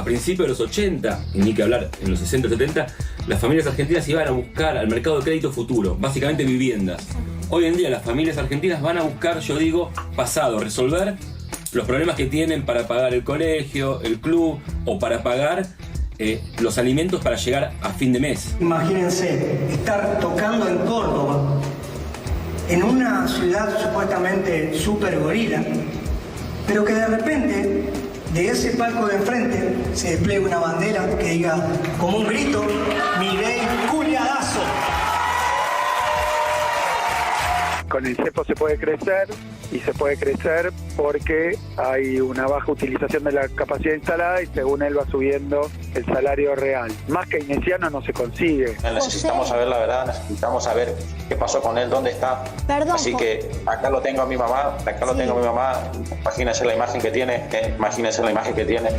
principios de los 80, y ni que hablar en los 60 y 70, las familias argentinas iban a buscar al mercado de crédito futuro, básicamente viviendas. Hoy en día las familias argentinas van a buscar, yo digo, pasado, resolver los problemas que tienen para pagar el colegio, el club o para pagar los alimentos para llegar a fin de mes. Imagínense estar tocando en Córdoba, en una ciudad supuestamente súper gorila, pero que de repente de ese palco de enfrente se despliegue una bandera que diga como un grito: Milei culiadazo. Con el cepo se puede crecer, y se puede crecer porque hay una baja utilización de la capacidad instalada y según él va subiendo el salario real. Más keynesiano no se consigue. Necesitamos saber la verdad, necesitamos saber qué pasó con él, dónde está. Perdón, así que acá lo tengo a mi mamá, imagínense la imagen que tiene,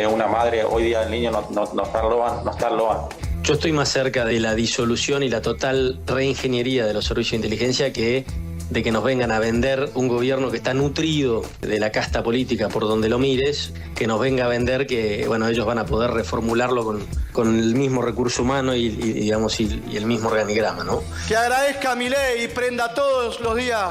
una madre. Hoy día el niño no está en Loan. Yo estoy más cerca de la disolución y la total reingeniería de los servicios de inteligencia que de que nos vengan a vender un gobierno que está nutrido de la casta política por donde lo mires, que nos venga a vender que bueno, ellos van a poder reformularlo con el mismo recurso humano y el mismo organigrama, ¿no? Que agradezca a Milei y prenda todos los días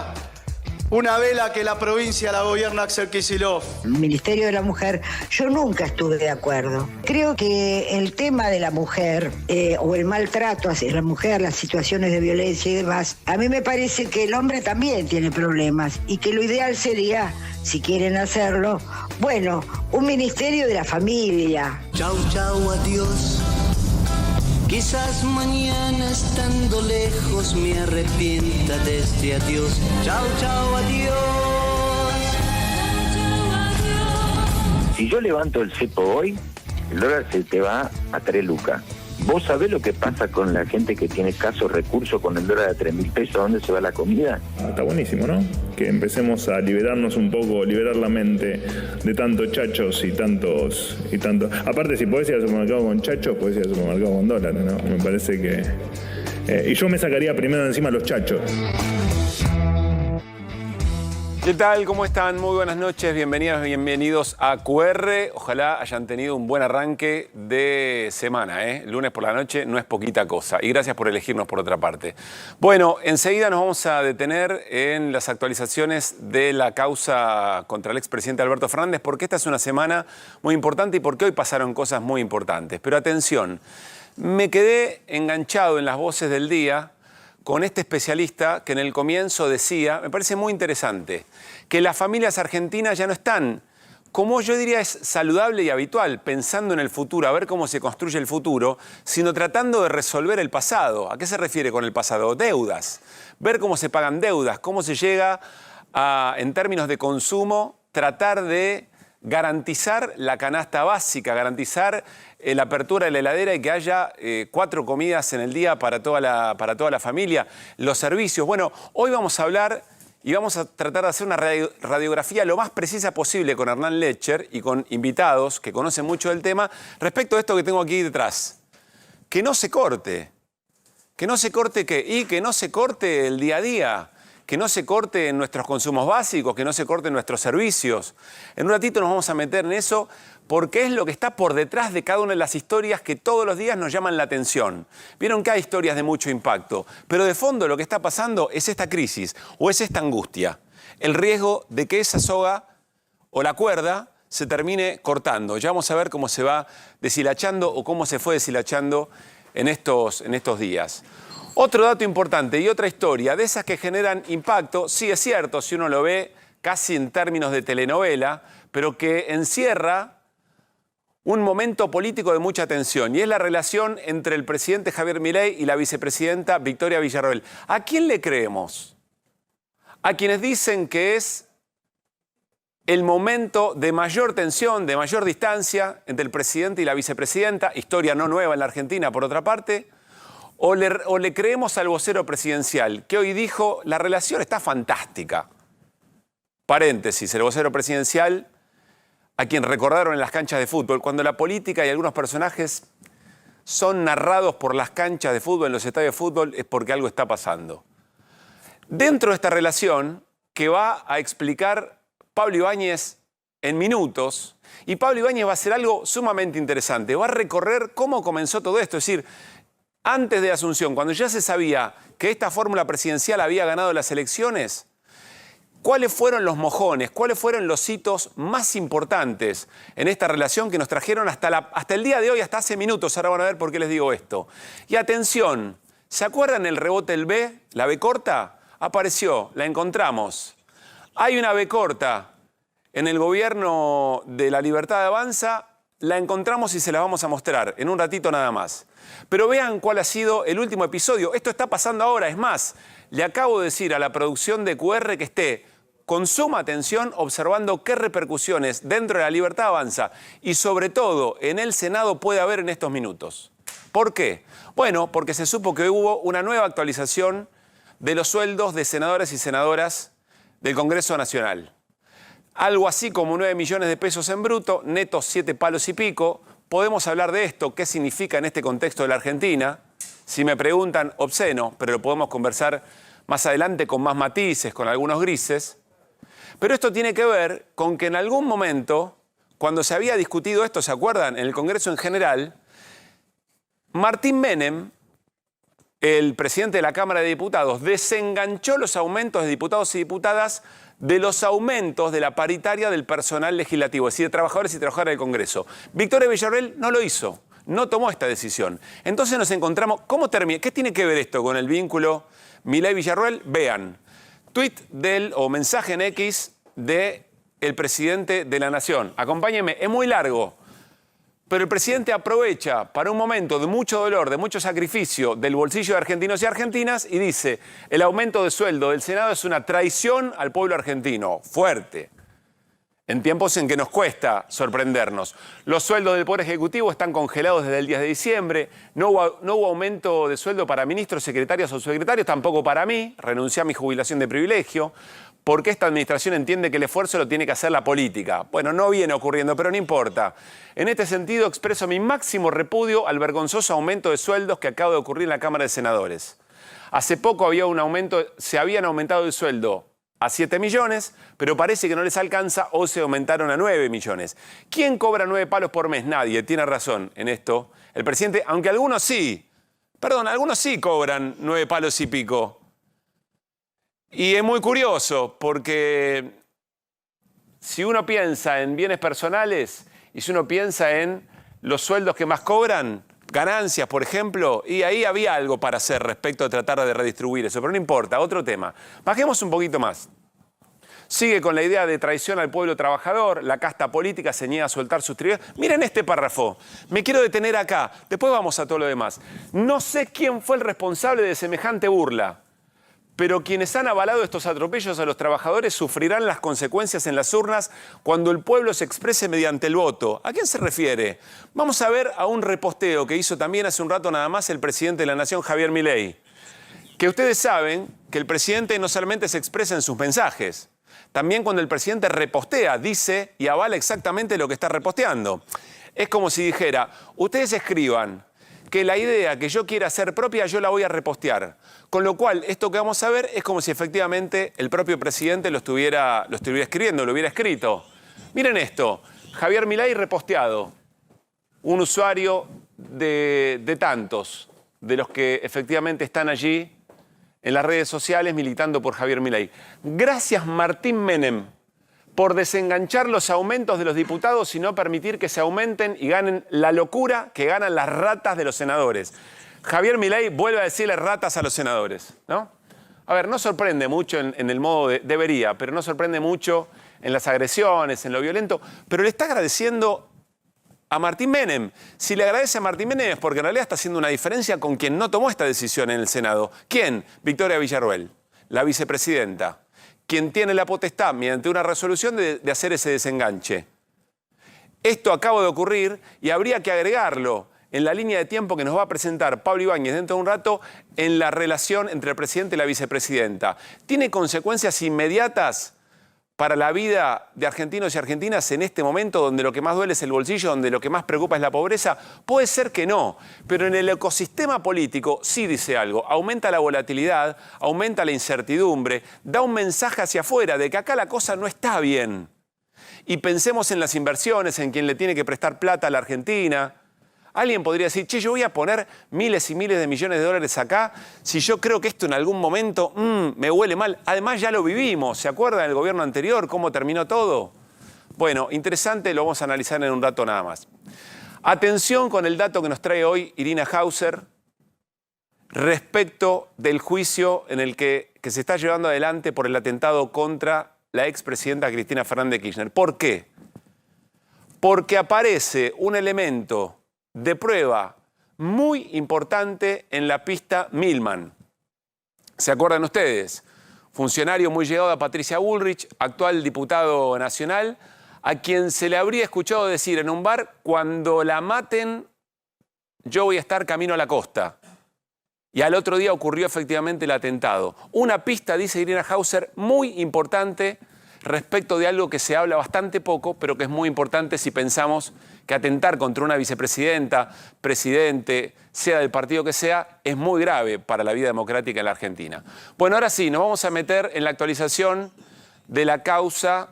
una vela que la provincia la gobierna Axel Kicillof. El Ministerio de la Mujer, yo nunca estuve de acuerdo. Creo que el tema de la mujer o el maltrato hacia la mujer, las situaciones de violencia y demás, a mí me parece que el hombre también tiene problemas y que lo ideal sería, si quieren hacerlo, bueno, un Ministerio de la Familia. Chau, chau, adiós. Quizás mañana estando lejos me arrepienta de este adiós. Chao, chao, adiós. Si yo levanto el cepo hoy, el dólar se te va a 3 lucas. ¿Vos sabés lo que pasa con la gente que tiene escasos recursos con el dólar a 3.000 pesos? ¿A dónde se va la comida? Está buenísimo, ¿no? Que empecemos a liberarnos un poco, liberar la mente de tantos chachos y tantos. Aparte, si podés ir al supermercado con chachos, podés ir al supermercado con dólares, ¿no? Me parece que... y yo me sacaría primero de encima los chachos. ¿Qué tal? ¿Cómo están? Muy buenas noches, bienvenidos a QR. Ojalá hayan tenido un buen arranque de semana, ¿eh? Lunes por la noche no es poquita cosa. Y gracias por elegirnos por otra parte. Bueno, enseguida nos vamos a detener en las actualizaciones de la causa contra el expresidente Alberto Fernández, porque esta es una semana muy importante y porque hoy pasaron cosas muy importantes. Pero atención, me quedé enganchado en las voces del día con este especialista que en el comienzo decía, me parece muy interesante, que las familias argentinas ya no están, como yo diría es saludable y habitual, pensando en el futuro, a ver cómo se construye el futuro, sino tratando de resolver el pasado. ¿A qué se refiere con el pasado? Deudas. Ver cómo se pagan deudas, cómo se llega a, en términos de consumo, tratar de garantizar la canasta básica, garantizar la apertura de la heladera y que haya 4 comidas en el día para toda la familia, los servicios. Bueno, hoy vamos a hablar y vamos a tratar de hacer una radiografía lo más precisa posible con Hernán Lecher y con invitados que conocen mucho del tema respecto a esto que tengo aquí detrás. Que no se corte. Que no se corte ¿qué? Y que no se corte el día a día. Que no se corte en nuestros consumos básicos, que no se corte en nuestros servicios. En un ratito nos vamos a meter en eso porque es lo que está por detrás de cada una de las historias que todos los días nos llaman la atención. Vieron que hay historias de mucho impacto, pero de fondo lo que está pasando es esta crisis o es esta angustia. El riesgo de que esa soga o la cuerda se termine cortando. Ya vamos a ver cómo se va deshilachando o cómo se fue deshilachando en estos días. Otro dato importante y otra historia, de esas que generan impacto, sí es cierto, si uno lo ve casi en términos de telenovela, pero que encierra un momento político de mucha tensión, y es la relación entre el presidente Javier Milei y la vicepresidenta Victoria Villarroel. ¿A quién le creemos? A quienes dicen que es el momento de mayor tensión, de mayor distancia entre el presidente y la vicepresidenta, historia no nueva en la Argentina por otra parte, o le creemos al vocero presidencial, que hoy dijo, la relación está fantástica. Paréntesis, el vocero presidencial, a quien recordaron en las canchas de fútbol, cuando la política y algunos personajes son narrados por las canchas de fútbol, en los estadios de fútbol, es porque algo está pasando. Dentro de esta relación, que va a explicar Pablo Ibáñez en minutos, Y Pablo Ibáñez va a hacer algo sumamente interesante. Va a recorrer cómo comenzó todo esto. Es decir, antes de Asunción, cuando ya se sabía que esta fórmula presidencial había ganado las elecciones, ¿cuáles fueron los mojones? ¿Cuáles fueron los hitos más importantes en esta relación que nos trajeron hasta el día de hoy, hasta hace minutos? Ahora van a ver por qué les digo esto. Y atención, ¿se acuerdan el rebote del B? La B corta apareció, la encontramos. Hay una B corta en el gobierno de La Libertad Avanza, la encontramos y se la vamos a mostrar en un ratito nada más. Pero vean cuál ha sido el último episodio. Esto está pasando ahora, es más, le acabo de decir a la producción de QR que esté con suma atención observando qué repercusiones dentro de La Libertad Avanza y sobre todo en el Senado puede haber en estos minutos. ¿Por qué? Bueno, porque se supo que hubo una nueva actualización de los sueldos de senadores y senadoras del Congreso Nacional. Algo así como 9 millones de pesos en bruto, netos 7 palos y pico. Podemos hablar de esto, qué significa en este contexto de la Argentina. Si me preguntan, obsceno, pero lo podemos conversar más adelante con más matices, con algunos grises. Pero esto tiene que ver con que en algún momento, cuando se había discutido esto, ¿se acuerdan? En el Congreso en general, Martín Menem, el presidente de la Cámara de Diputados, desenganchó los aumentos de diputados y diputadas de los aumentos de la paritaria del personal legislativo, es decir, de trabajadores y trabajadoras del Congreso. Victoria Villarroel no lo hizo, no tomó esta decisión. Entonces nos encontramos, ¿cómo termina? ¿Qué tiene que ver esto con el vínculo Milei-Villarroel? Vean, tuit o mensaje en X del presidente de la Nación. Acompáñenme, es muy largo. Pero el presidente aprovecha para un momento de mucho dolor, de mucho sacrificio del bolsillo de argentinos y argentinas y dice, el aumento de sueldo del Senado es una traición al pueblo argentino. Fuerte. En tiempos en que nos cuesta sorprendernos. Los sueldos del Poder Ejecutivo están congelados desde el 10 de diciembre. No hubo aumento de sueldo para ministros, secretarios o subsecretarios, tampoco para mí. Renuncié a mi jubilación de privilegio. Porque esta administración entiende que el esfuerzo lo tiene que hacer la política. Bueno, no viene ocurriendo, pero no importa. En este sentido, expreso mi máximo repudio al vergonzoso aumento de sueldos que acaba de ocurrir en la Cámara de Senadores. Hace poco se habían aumentado el sueldo a 7 millones, pero parece que no les alcanza o se aumentaron a 9 millones. ¿Quién cobra 9 palos por mes? Nadie. Tiene razón en esto el presidente, aunque algunos sí cobran 9 palos y pico. Y es muy curioso porque si uno piensa en bienes personales y si uno piensa en los sueldos que más cobran, ganancias, por ejemplo, y ahí había algo para hacer respecto a tratar de redistribuir eso, pero no importa, otro tema. Bajemos un poquito más. Sigue con la idea de traición al pueblo trabajador, la casta política se niega a soltar sus tributos. Miren este párrafo, me quiero detener acá, después vamos a todo lo demás. No sé quién fue el responsable de semejante burla. Pero quienes han avalado estos atropellos a los trabajadores sufrirán las consecuencias en las urnas cuando el pueblo se exprese mediante el voto. ¿A quién se refiere? Vamos a ver a un reposteo que hizo también hace un rato nada más el presidente de la Nación, Javier Milei. Que ustedes saben que el presidente no solamente se expresa en sus mensajes, también cuando el presidente repostea, dice y avala exactamente lo que está reposteando. Es como si dijera, ustedes escriban que la idea que yo quiera hacer propia, yo la voy a repostear. Con lo cual, esto que vamos a ver es como si efectivamente el propio presidente lo estuviera escribiendo, lo hubiera escrito. Miren esto, Javier Milei reposteado, un usuario de tantos, de los que efectivamente están allí en las redes sociales militando por Javier Milei. Gracias Martín Menem por desenganchar los aumentos de los diputados y no permitir que se aumenten y ganen la locura que ganan las ratas de los senadores. Javier Milei vuelve a decirle ratas a los senadores, ¿no? A ver, no sorprende mucho en el modo debería, pero no sorprende mucho en las agresiones, en lo violento, pero le está agradeciendo a Martín Menem. Si le agradece a Martín Menem es porque en realidad está haciendo una diferencia con quien no tomó esta decisión en el Senado. ¿Quién? Victoria Villarroel, la vicepresidenta, quien tiene la potestad, mediante una resolución, de hacer ese desenganche. Esto acaba de ocurrir y habría que agregarlo en la línea de tiempo que nos va a presentar Pablo Ibáñez dentro de un rato en la relación entre el presidente y la vicepresidenta. ¿Tiene consecuencias inmediatas para la vida de argentinos y argentinas en este momento donde lo que más duele es el bolsillo, donde lo que más preocupa es la pobreza? Puede ser que no, pero en el ecosistema político sí dice algo. Aumenta la volatilidad, aumenta la incertidumbre, da un mensaje hacia afuera de que acá la cosa no está bien. y pensemos en las inversiones, en quien le tiene que prestar plata a la Argentina. Alguien podría decir, che, yo voy a poner miles y miles de millones de dólares acá si yo creo que esto en algún momento me huele mal. Además ya lo vivimos, ¿se acuerdan del gobierno anterior cómo terminó todo? Bueno, interesante, lo vamos a analizar en un rato nada más. Atención con el dato que nos trae hoy Irina Hauser respecto del juicio en el que se está llevando adelante por el atentado contra la expresidenta Cristina Fernández de Kirchner. ¿Por qué? Porque aparece un elemento de prueba muy importante en la pista Milman. ¿Se acuerdan ustedes? Funcionario muy llegado a Patricia Bullrich, actual diputado nacional, a quien se le habría escuchado decir en un bar, cuando la maten, yo voy a estar camino a la costa. Y al otro día ocurrió efectivamente el atentado. Una pista, dice Irina Hauser, muy importante respecto de algo que se habla bastante poco, pero que es muy importante si pensamos que atentar contra una vicepresidenta, presidente, sea del partido que sea, es muy grave para la vida democrática en la Argentina. Bueno, ahora sí, nos vamos a meter en la actualización de la causa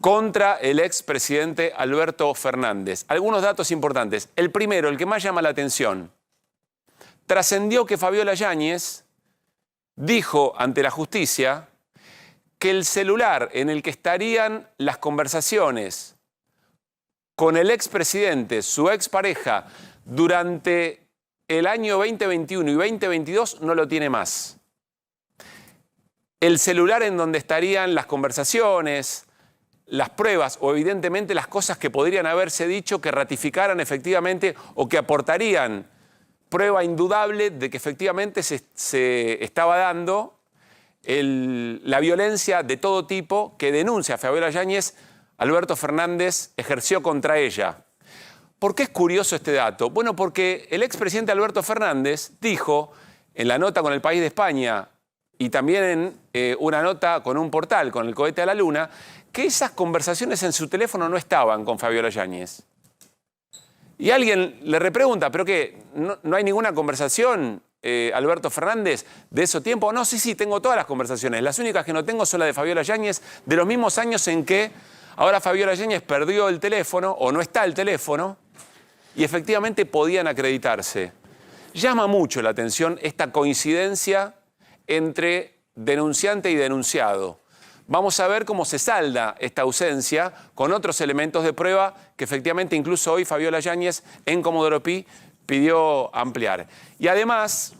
contra el expresidente Alberto Fernández. Algunos datos importantes. El primero, el que más llama la atención. Trascendió que Fabiola Yáñez dijo ante la justicia que el celular en el que estarían las conversaciones con el expresidente, su expareja, durante el año 2021 y 2022 no lo tiene más. El celular en donde estarían las conversaciones, las pruebas o evidentemente las cosas que podrían haberse dicho que ratificaran efectivamente o que aportarían prueba indudable de que efectivamente se estaba dando la violencia de todo tipo que denuncia a Fabiola Yáñez, Alberto Fernández ejerció contra ella. ¿Por qué es curioso este dato? Bueno, porque el expresidente Alberto Fernández dijo en la nota con El País de España y también en una nota con un portal, con El Cohete a la Luna, que esas conversaciones en su teléfono no estaban con Fabiola Yáñez. Y alguien le repregunta, ¿pero qué? ¿No hay ninguna conversación, Alberto Fernández, de ese tiempo? No, sí, tengo todas las conversaciones. Las únicas que no tengo son las de Fabiola Yáñez, de los mismos años en que ahora Fabiola Yáñez perdió el teléfono, o no está el teléfono, y efectivamente podían acreditarse. Llama mucho la atención esta coincidencia entre denunciante y denunciado. Vamos a ver cómo se salda esta ausencia con otros elementos de prueba que efectivamente incluso hoy Fabiola Yáñez en Comodoro Pi pidió ampliar. Y además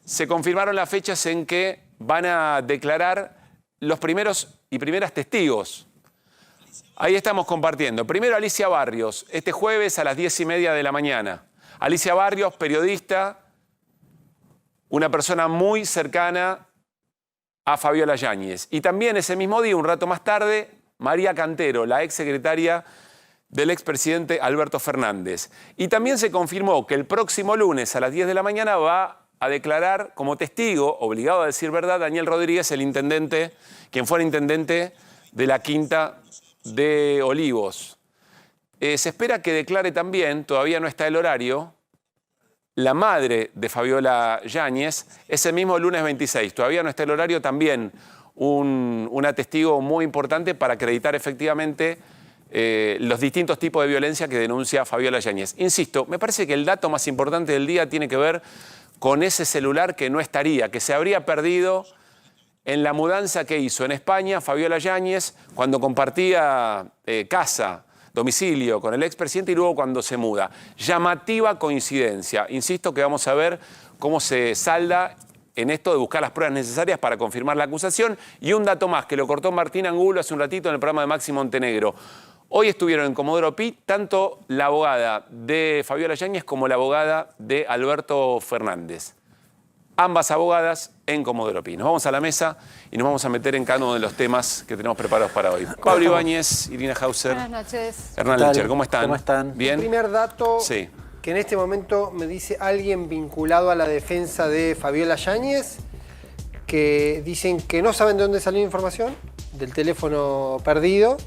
se confirmaron las fechas en que van a declarar los primeros y primeras testigos. Ahí estamos compartiendo. Primero Alicia Barrios, este jueves a las 10:30 de la mañana. Alicia Barrios, periodista, una persona muy cercana a Fabiola Yáñez. Y también ese mismo día, un rato más tarde, María Cantero, la exsecretaria del expresidente Alberto Fernández. Y también se confirmó que el próximo lunes a las 10 de la mañana va a declarar como testigo, obligado a decir verdad, Daniel Rodríguez, el intendente, quien fuera intendente de la Quinta de Olivos. Se espera que declare también, todavía no está el horario, la madre de Fabiola Yáñez, ese mismo lunes 26. Todavía no está el horario, también un testigo muy importante para acreditar efectivamente los distintos tipos de violencia que denuncia Fabiola Yáñez. Insisto, me parece que el dato más importante del día tiene que ver con ese celular que no estaría, que se habría perdido en la mudanza que hizo en España Fabiola Yáñez cuando compartía casa, domicilio con el expresidente y luego cuando se muda. Llamativa coincidencia. Insisto que vamos a ver cómo se salda en esto de buscar las pruebas necesarias para confirmar la acusación. Y un dato más, que lo cortó Martín Angulo hace un ratito en el programa de Maxi Montenegro. Hoy estuvieron en Comodoro Pi tanto la abogada de Fabiola Yáñez como la abogada de Alberto Fernández. Ambas abogadas en Comodoro Pi. Nos vamos a la mesa y nos vamos a meter en cada uno de los temas que tenemos preparados para hoy. Pablo Ibáñez, Irina Hauser. Buenas noches. Hernán Licher, ¿cómo están? ¿Cómo están? ¿Bien? El primer dato sí. Que en este momento me dice alguien vinculado a la defensa de Fabiola Yáñez, que dicen que no saben de dónde salió la información, del teléfono perdido,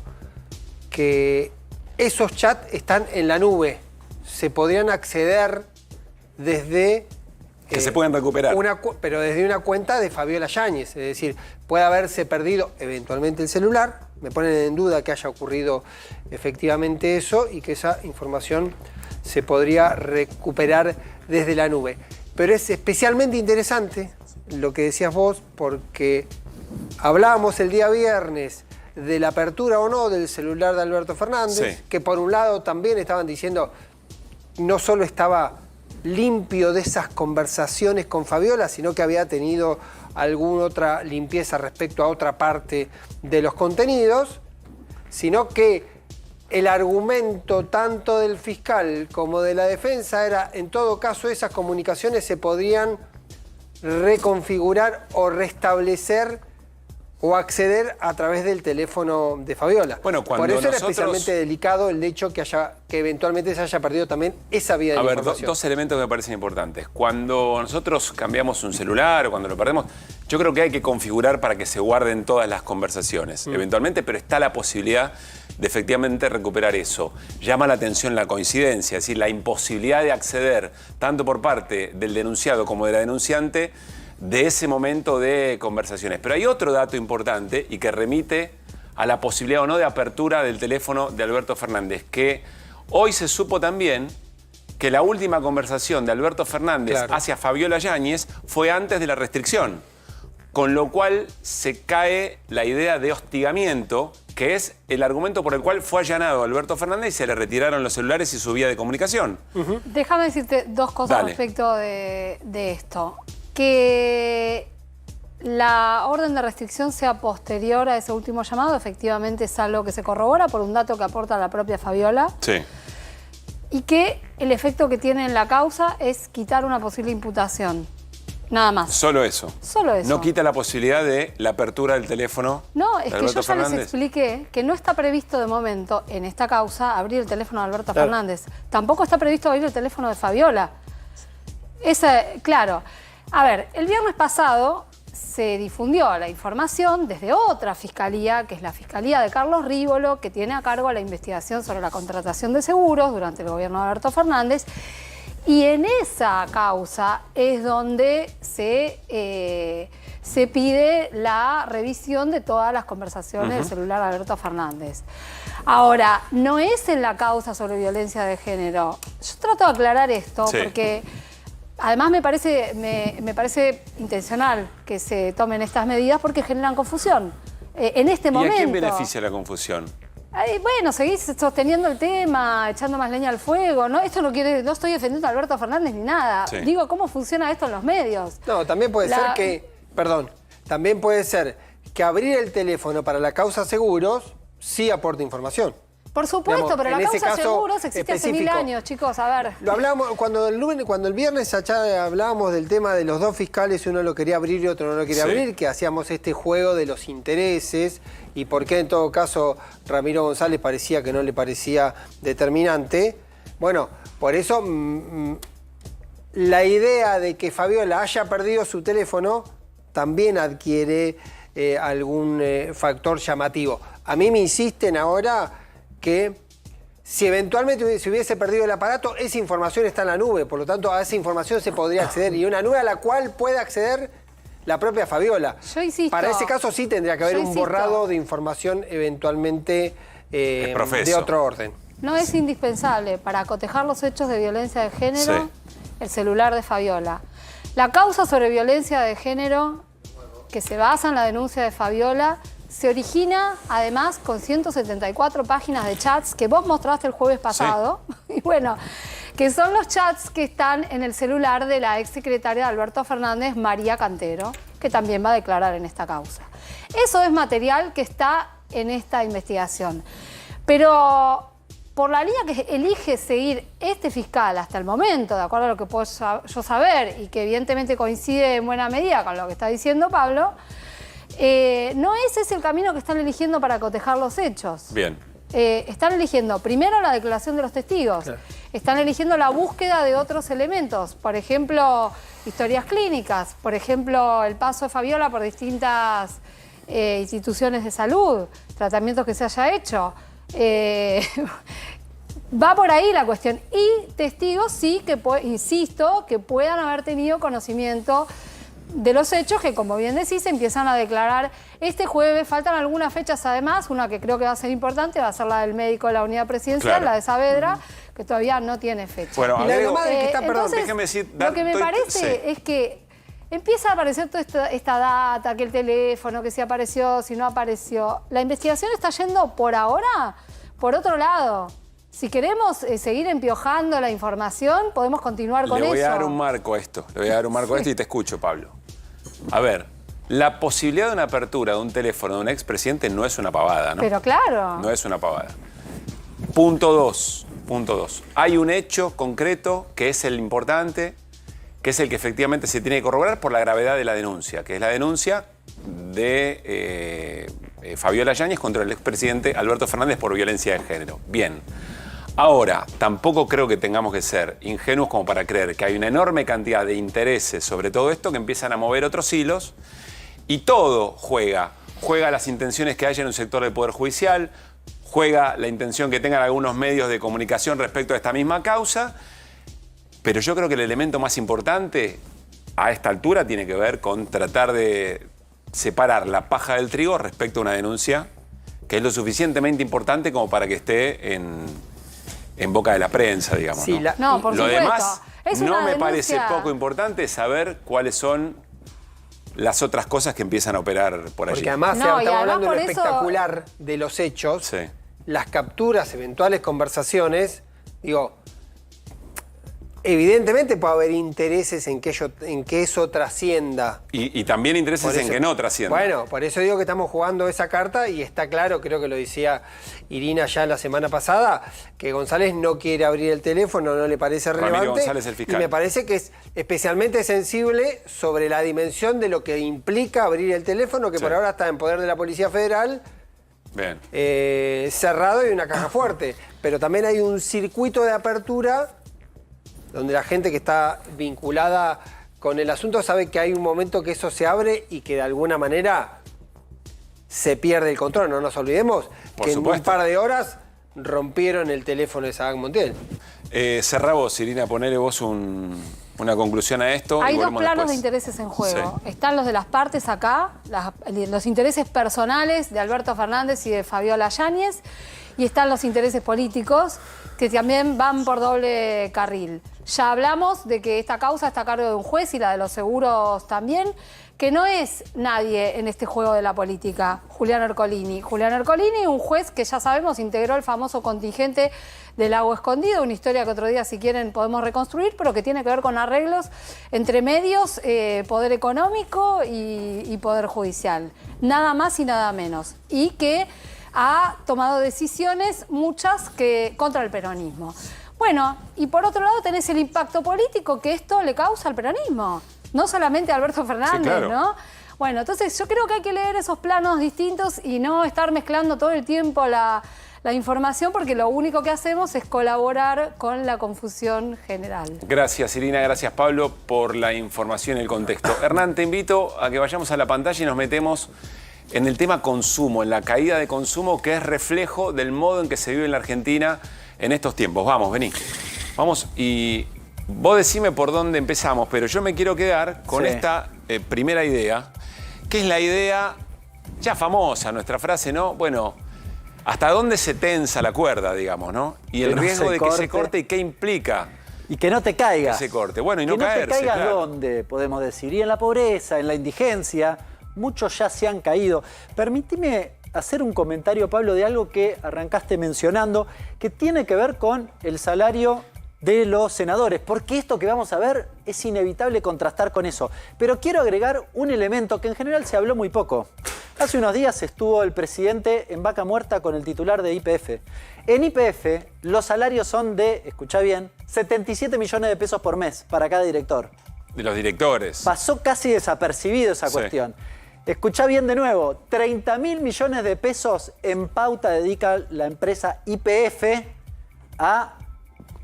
que esos chats están en la nube. Se podrían acceder desde... Que se pueden recuperar. Pero desde una cuenta de Fabiola Yáñez. Es decir, puede haberse perdido eventualmente el celular, me ponen en duda que haya ocurrido efectivamente eso y que esa información se podría recuperar desde la nube. Pero es especialmente interesante lo que decías vos, porque hablábamos el día viernes de la apertura o no del celular de Alberto Fernández, que por un lado también estaban diciendo no solo estaba limpio de esas conversaciones con Fabiola, sino que había tenido alguna otra limpieza respecto a otra parte de los contenidos, sino que el argumento tanto del fiscal como de la defensa era, en todo caso, esas comunicaciones se podrían reconfigurar o restablecer o acceder a través del teléfono de Fabiola. Bueno, cuando por eso era nosotros... especialmente delicado el hecho que eventualmente se haya perdido también esa vía de información. A ver, dos elementos que me parecen importantes. Cuando nosotros cambiamos un celular o cuando lo perdemos, yo creo que hay que configurar para que se guarden todas las conversaciones, eventualmente, pero está la posibilidad de efectivamente recuperar eso. Llama la atención la coincidencia, es decir, la imposibilidad de acceder, tanto por parte del denunciado como de la denunciante, de ese momento de conversaciones. Pero hay otro dato importante y que remite a la posibilidad o no de apertura del teléfono de Alberto Fernández, que hoy se supo también que la última conversación de Alberto Fernández hacia Fabiola Yáñez fue antes de la restricción, con lo cual se cae la idea de hostigamiento, que es el argumento por el cual fue allanado Alberto Fernández y se le retiraron los celulares y su vía de comunicación. Déjame decirte dos cosas respecto de esto. Que la orden de restricción sea posterior a ese último llamado, efectivamente es algo que se corrobora por un dato que aporta la propia Fabiola. Sí. Y que el efecto que tiene en la causa es quitar una posible imputación. Nada más. Solo eso. Solo eso. No quita la posibilidad de la apertura del teléfono. No, es de que Alberto yo ya Fernández. les expliqué que no está previsto de momento en esta causa abrir el teléfono de Alberto Fernández. Tampoco está previsto abrir el teléfono de Fabiola. Claro. A ver, el viernes pasado se difundió la información desde otra fiscalía, que es la Fiscalía de Carlos Rívolo, que tiene a cargo la investigación sobre la contratación de seguros durante el gobierno de Alberto Fernández. Y en esa causa es donde se pide la revisión de todas las conversaciones del celular de Alberto Fernández. Ahora, no es en la causa sobre violencia de género. Yo trato de aclarar esto porque... Además, me parece intencional que se tomen estas medidas porque generan confusión. En este momento... ¿Y a quién beneficia la confusión? Bueno, seguís sosteniendo el tema, echando más leña al fuego, ¿no? Esto no estoy defendiendo a Alberto Fernández ni nada. Digo, ¿cómo funciona esto en los medios? No, también puede ser que... Perdón. También puede ser que abrir el teléfono para la causa seguros sí aporte información. Por supuesto, digamos, pero la causa seguros existe hace 1000 años, chicos, a ver. Lo hablamos cuando el viernes allá hablábamos del tema de los dos fiscales, uno lo quería abrir y otro no lo quería abrir, que hacíamos este juego de los intereses y por qué en todo caso Ramiro González parecía que no le parecía determinante. Bueno, por eso la idea de que Fabiola haya perdido su teléfono también adquiere algún factor llamativo. A mí me insisten ahora que si eventualmente se hubiese perdido el aparato, esa información está en la nube, por lo tanto a esa información se podría acceder y una nube a la cual puede acceder la propia Fabiola. Yo insisto. Para ese caso sí tendría que haber un borrado de información eventualmente de otro orden. No es indispensable para cotejar los hechos de violencia de género el celular de Fabiola. La causa sobre violencia de género, que se basa en la denuncia de Fabiola, se origina, además, con 174 páginas de chats que vos mostraste el jueves pasado. Y bueno, que son los chats que están en el celular de la exsecretaria de Alberto Fernández, María Cantero, que también va a declarar en esta causa. Eso es material que está en esta investigación. Pero por la línea que elige seguir este fiscal hasta el momento, de acuerdo a lo que puedo yo saber, y que evidentemente coincide en buena medida con lo que está diciendo Pablo, no ese es el camino que están eligiendo para cotejar los hechos. Bien. Están eligiendo primero la declaración de los testigos, están eligiendo la búsqueda de otros elementos, por ejemplo, historias clínicas, por ejemplo, el paso de Fabiola por distintas instituciones de salud, tratamientos que se haya hecho. Va por ahí la cuestión. Y testigos sí que, insisto, que puedan haber tenido conocimiento de los hechos que, como bien decís, empiezan a declarar este jueves. Faltan algunas fechas además, una que creo que va a ser importante, va a ser la del médico de la unidad presidencial, la de Saavedra, que todavía no tiene fecha. Bueno, entonces, déjeme decir, lo que me parece es que empieza a aparecer toda esta data, que el teléfono, que si apareció, si no apareció. La investigación está yendo por ahora por otro lado. Si queremos seguir empiojando la información, podemos continuar con eso. Le voy a dar un marco a esto. Le voy a dar un marco a esto y te escucho, Pablo. A ver, la posibilidad de una apertura de un teléfono de un expresidente no es una pavada, ¿no? Pero claro. No es una pavada. Punto dos. Hay un hecho concreto que es el importante, que es el que efectivamente se tiene que corroborar por la gravedad de la denuncia, que es la denuncia de Fabiola Yáñez contra el expresidente Alberto Fernández por violencia de género. Bien. Ahora, tampoco creo que tengamos que ser ingenuos como para creer que hay una enorme cantidad de intereses sobre todo esto que empiezan a mover otros hilos y todo juega las intenciones que haya en un sector del Poder Judicial, juega la intención que tengan algunos medios de comunicación respecto a esta misma causa, pero yo creo que el elemento más importante a esta altura tiene que ver con tratar de separar la paja del trigo respecto a una denuncia que es lo suficientemente importante como para que esté en boca de la prensa, digamos. Sí, ¿no? Por lo supuesto. demás Es no una me denuncia... parece poco importante saber cuáles son las otras cosas que empiezan a operar por allí. Porque además estamos hablando de lo espectacular de los hechos, sí. Las capturas, eventuales conversaciones, digo, evidentemente puede haber intereses en que eso trascienda. Y también intereses en que no trascienda. Bueno, por eso digo que estamos jugando esa carta y está claro, creo que lo decía Irina ya la semana pasada, que González no quiere abrir el teléfono, no le parece relevante. Ramiro González, el fiscal. Y me parece que es especialmente sensible sobre la dimensión de lo que implica abrir el teléfono, que por ahora está en poder de la Policía Federal. Bien. Cerrado y una caja fuerte. Pero también hay un circuito de apertura donde la gente que está vinculada con el asunto sabe que hay un momento que eso se abre y que de alguna manera se pierde el control. No nos olvidemos que en un par de horas rompieron el teléfono de Sabac Montiel. Cerrá vos, Irina, ponele vos una conclusión a esto. Hay dos planos de intereses en juego. Sí. Están los de las partes acá, los intereses personales de Alberto Fernández y de Fabiola Yáñez, y están los intereses políticos que también van por doble carril. Ya hablamos de que esta causa está a cargo de un juez y la de los seguros también, que no es nadie en este juego de la política, Julián Ercolini. Julián Ercolini, un juez que ya sabemos integró el famoso contingente del Lago Escondido, una historia que otro día, si quieren, podemos reconstruir, pero que tiene que ver con arreglos entre medios, poder económico y poder judicial. Nada más y nada menos. Y que ha tomado decisiones, muchas, contra el peronismo. Bueno, y por otro lado tenés el impacto político que esto le causa al peronismo. No solamente a Alberto Fernández, sí, claro, ¿no? Bueno, entonces yo creo que hay que leer esos planos distintos y no estar mezclando todo el tiempo la información, porque lo único que hacemos es colaborar con la confusión general. Gracias, Irina, gracias, Pablo, por la información y el contexto. Hernán, te invito a que vayamos a la pantalla y nos metemos en el tema consumo, en la caída de consumo, que es reflejo del modo en que se vive en la Argentina en estos tiempos. Vamos, vení. Vamos y vos decime por dónde empezamos, pero yo me quiero quedar con esta primera idea, que es la idea ya famosa, nuestra frase, ¿no? Bueno, ¿hasta dónde se tensa la cuerda, digamos, ¿no? Y el riesgo de que se corte y qué implica. Y que no te caigas. Que se corte. Bueno, y no caerse, caerse, que no te caigas, claro. ¿Dónde, podemos decir? Y en la pobreza, en la indigencia, muchos ya se han caído. Permíteme hacer un comentario, Pablo, de algo que arrancaste mencionando, que tiene que ver con el salario de los senadores, porque esto que vamos a ver es inevitable contrastar con eso. Pero quiero agregar un elemento que en general se habló muy poco. Hace unos días estuvo el presidente en Vaca Muerta con el titular de YPF. En YPF los salarios son de, escuchá bien, 77 millones de pesos por mes para cada director. De los directores. Pasó casi desapercibido esa cuestión. Escuchá bien de nuevo, 30.000 millones de pesos en pauta dedica la empresa YPF a,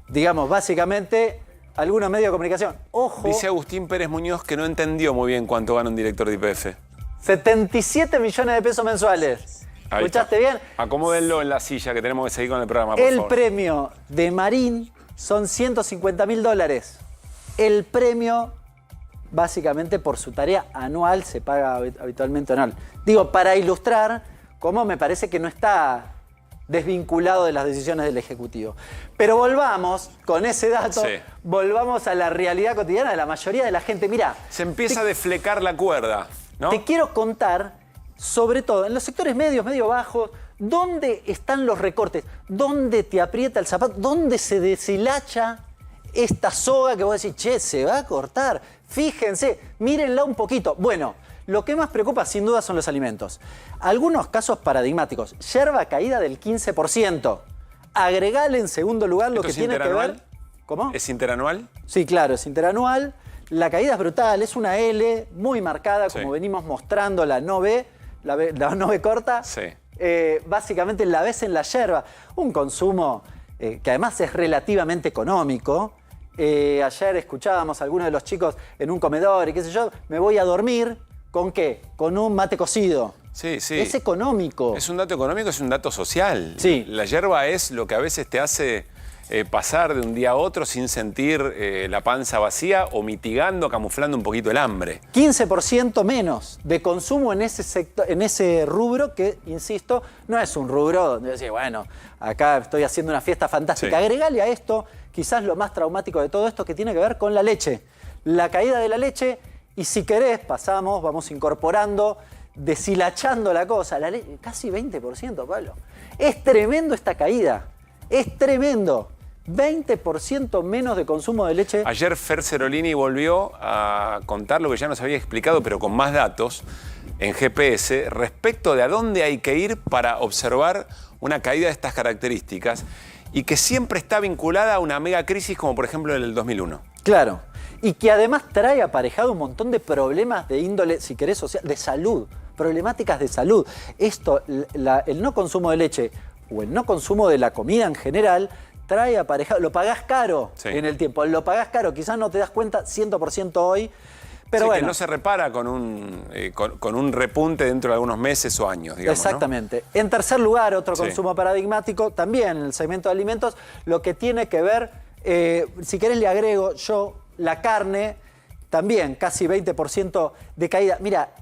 digamos, básicamente, algunos medios de comunicación. Ojo. Dice Agustín Pérez Muñoz que no entendió muy bien cuánto gana un director de YPF. 77 millones de pesos mensuales. Ahí ¿Escuchaste está. bien? Acomódenlo en la silla que tenemos que seguir con el programa, por El favor. premio de Marín son $150.000. El premio básicamente por su tarea anual, se paga habitualmente anual. Digo, para ilustrar cómo me parece que no está desvinculado de las decisiones del Ejecutivo. Pero volvamos con ese dato, volvamos a la realidad cotidiana de la mayoría de la gente. Mirá, se empieza a desflecar la cuerda, ¿no? Te quiero contar, sobre todo, en los sectores medios, medio bajos, dónde están los recortes, dónde te aprieta el zapato, dónde se deshilacha esta soga que vos decís, che, se va a cortar. Fíjense, mírenla un poquito. Bueno, lo que más preocupa sin duda son los alimentos. Algunos casos paradigmáticos. Yerba caída del 15%. Agregale en segundo lugar lo que tiene que ver... ¿Cómo? ¿Es interanual? Sí, claro, es interanual. La caída es brutal, es una L muy marcada, como venimos mostrando la no B, la no B corta. Sí. Básicamente la ves en la yerba. Un consumo que además es relativamente económico. Ayer escuchábamos a algunos de los chicos en un comedor y qué sé yo, me voy a dormir. ¿Con qué? Con un mate cocido. Sí, sí. Es económico. Es un dato económico, es un dato social. Sí. La yerba es lo que a veces te hace pasar de un día a otro sin sentir la panza vacía o mitigando, camuflando un poquito el hambre. 15% menos de consumo en ese sector, en ese rubro que, insisto, no es un rubro donde decís, bueno, acá estoy haciendo una fiesta fantástica. Agregale a esto quizás lo más traumático de todo esto que tiene que ver con la leche. La caída de la leche. Y si querés, vamos incorporando, deshilachando la cosa. Casi 20%, Pablo. Es tremendo esta caída. Es tremendo. 20% menos de consumo de leche. Ayer Fer Cerolini volvió a contar lo que ya nos había explicado, pero con más datos, en GPS, respecto de a dónde hay que ir para observar una caída de estas características y que siempre está vinculada a una mega crisis como por ejemplo en el 2001. Claro. Y que además trae aparejado un montón de problemas de índole, si querés, social, de salud, problemáticas de salud. Esto, el no consumo de leche o el no consumo de la comida en general, trae aparejado, lo pagás caro en el tiempo, lo pagás caro, quizás no te das cuenta 100% hoy, pero bueno. Que no se repara con un repunte dentro de algunos meses o años, digamos. Exactamente. ¿No? En tercer lugar, otro consumo paradigmático, también en el segmento de alimentos, lo que tiene que ver, si querés le agrego yo, la carne, también casi 20% de caída. Mira,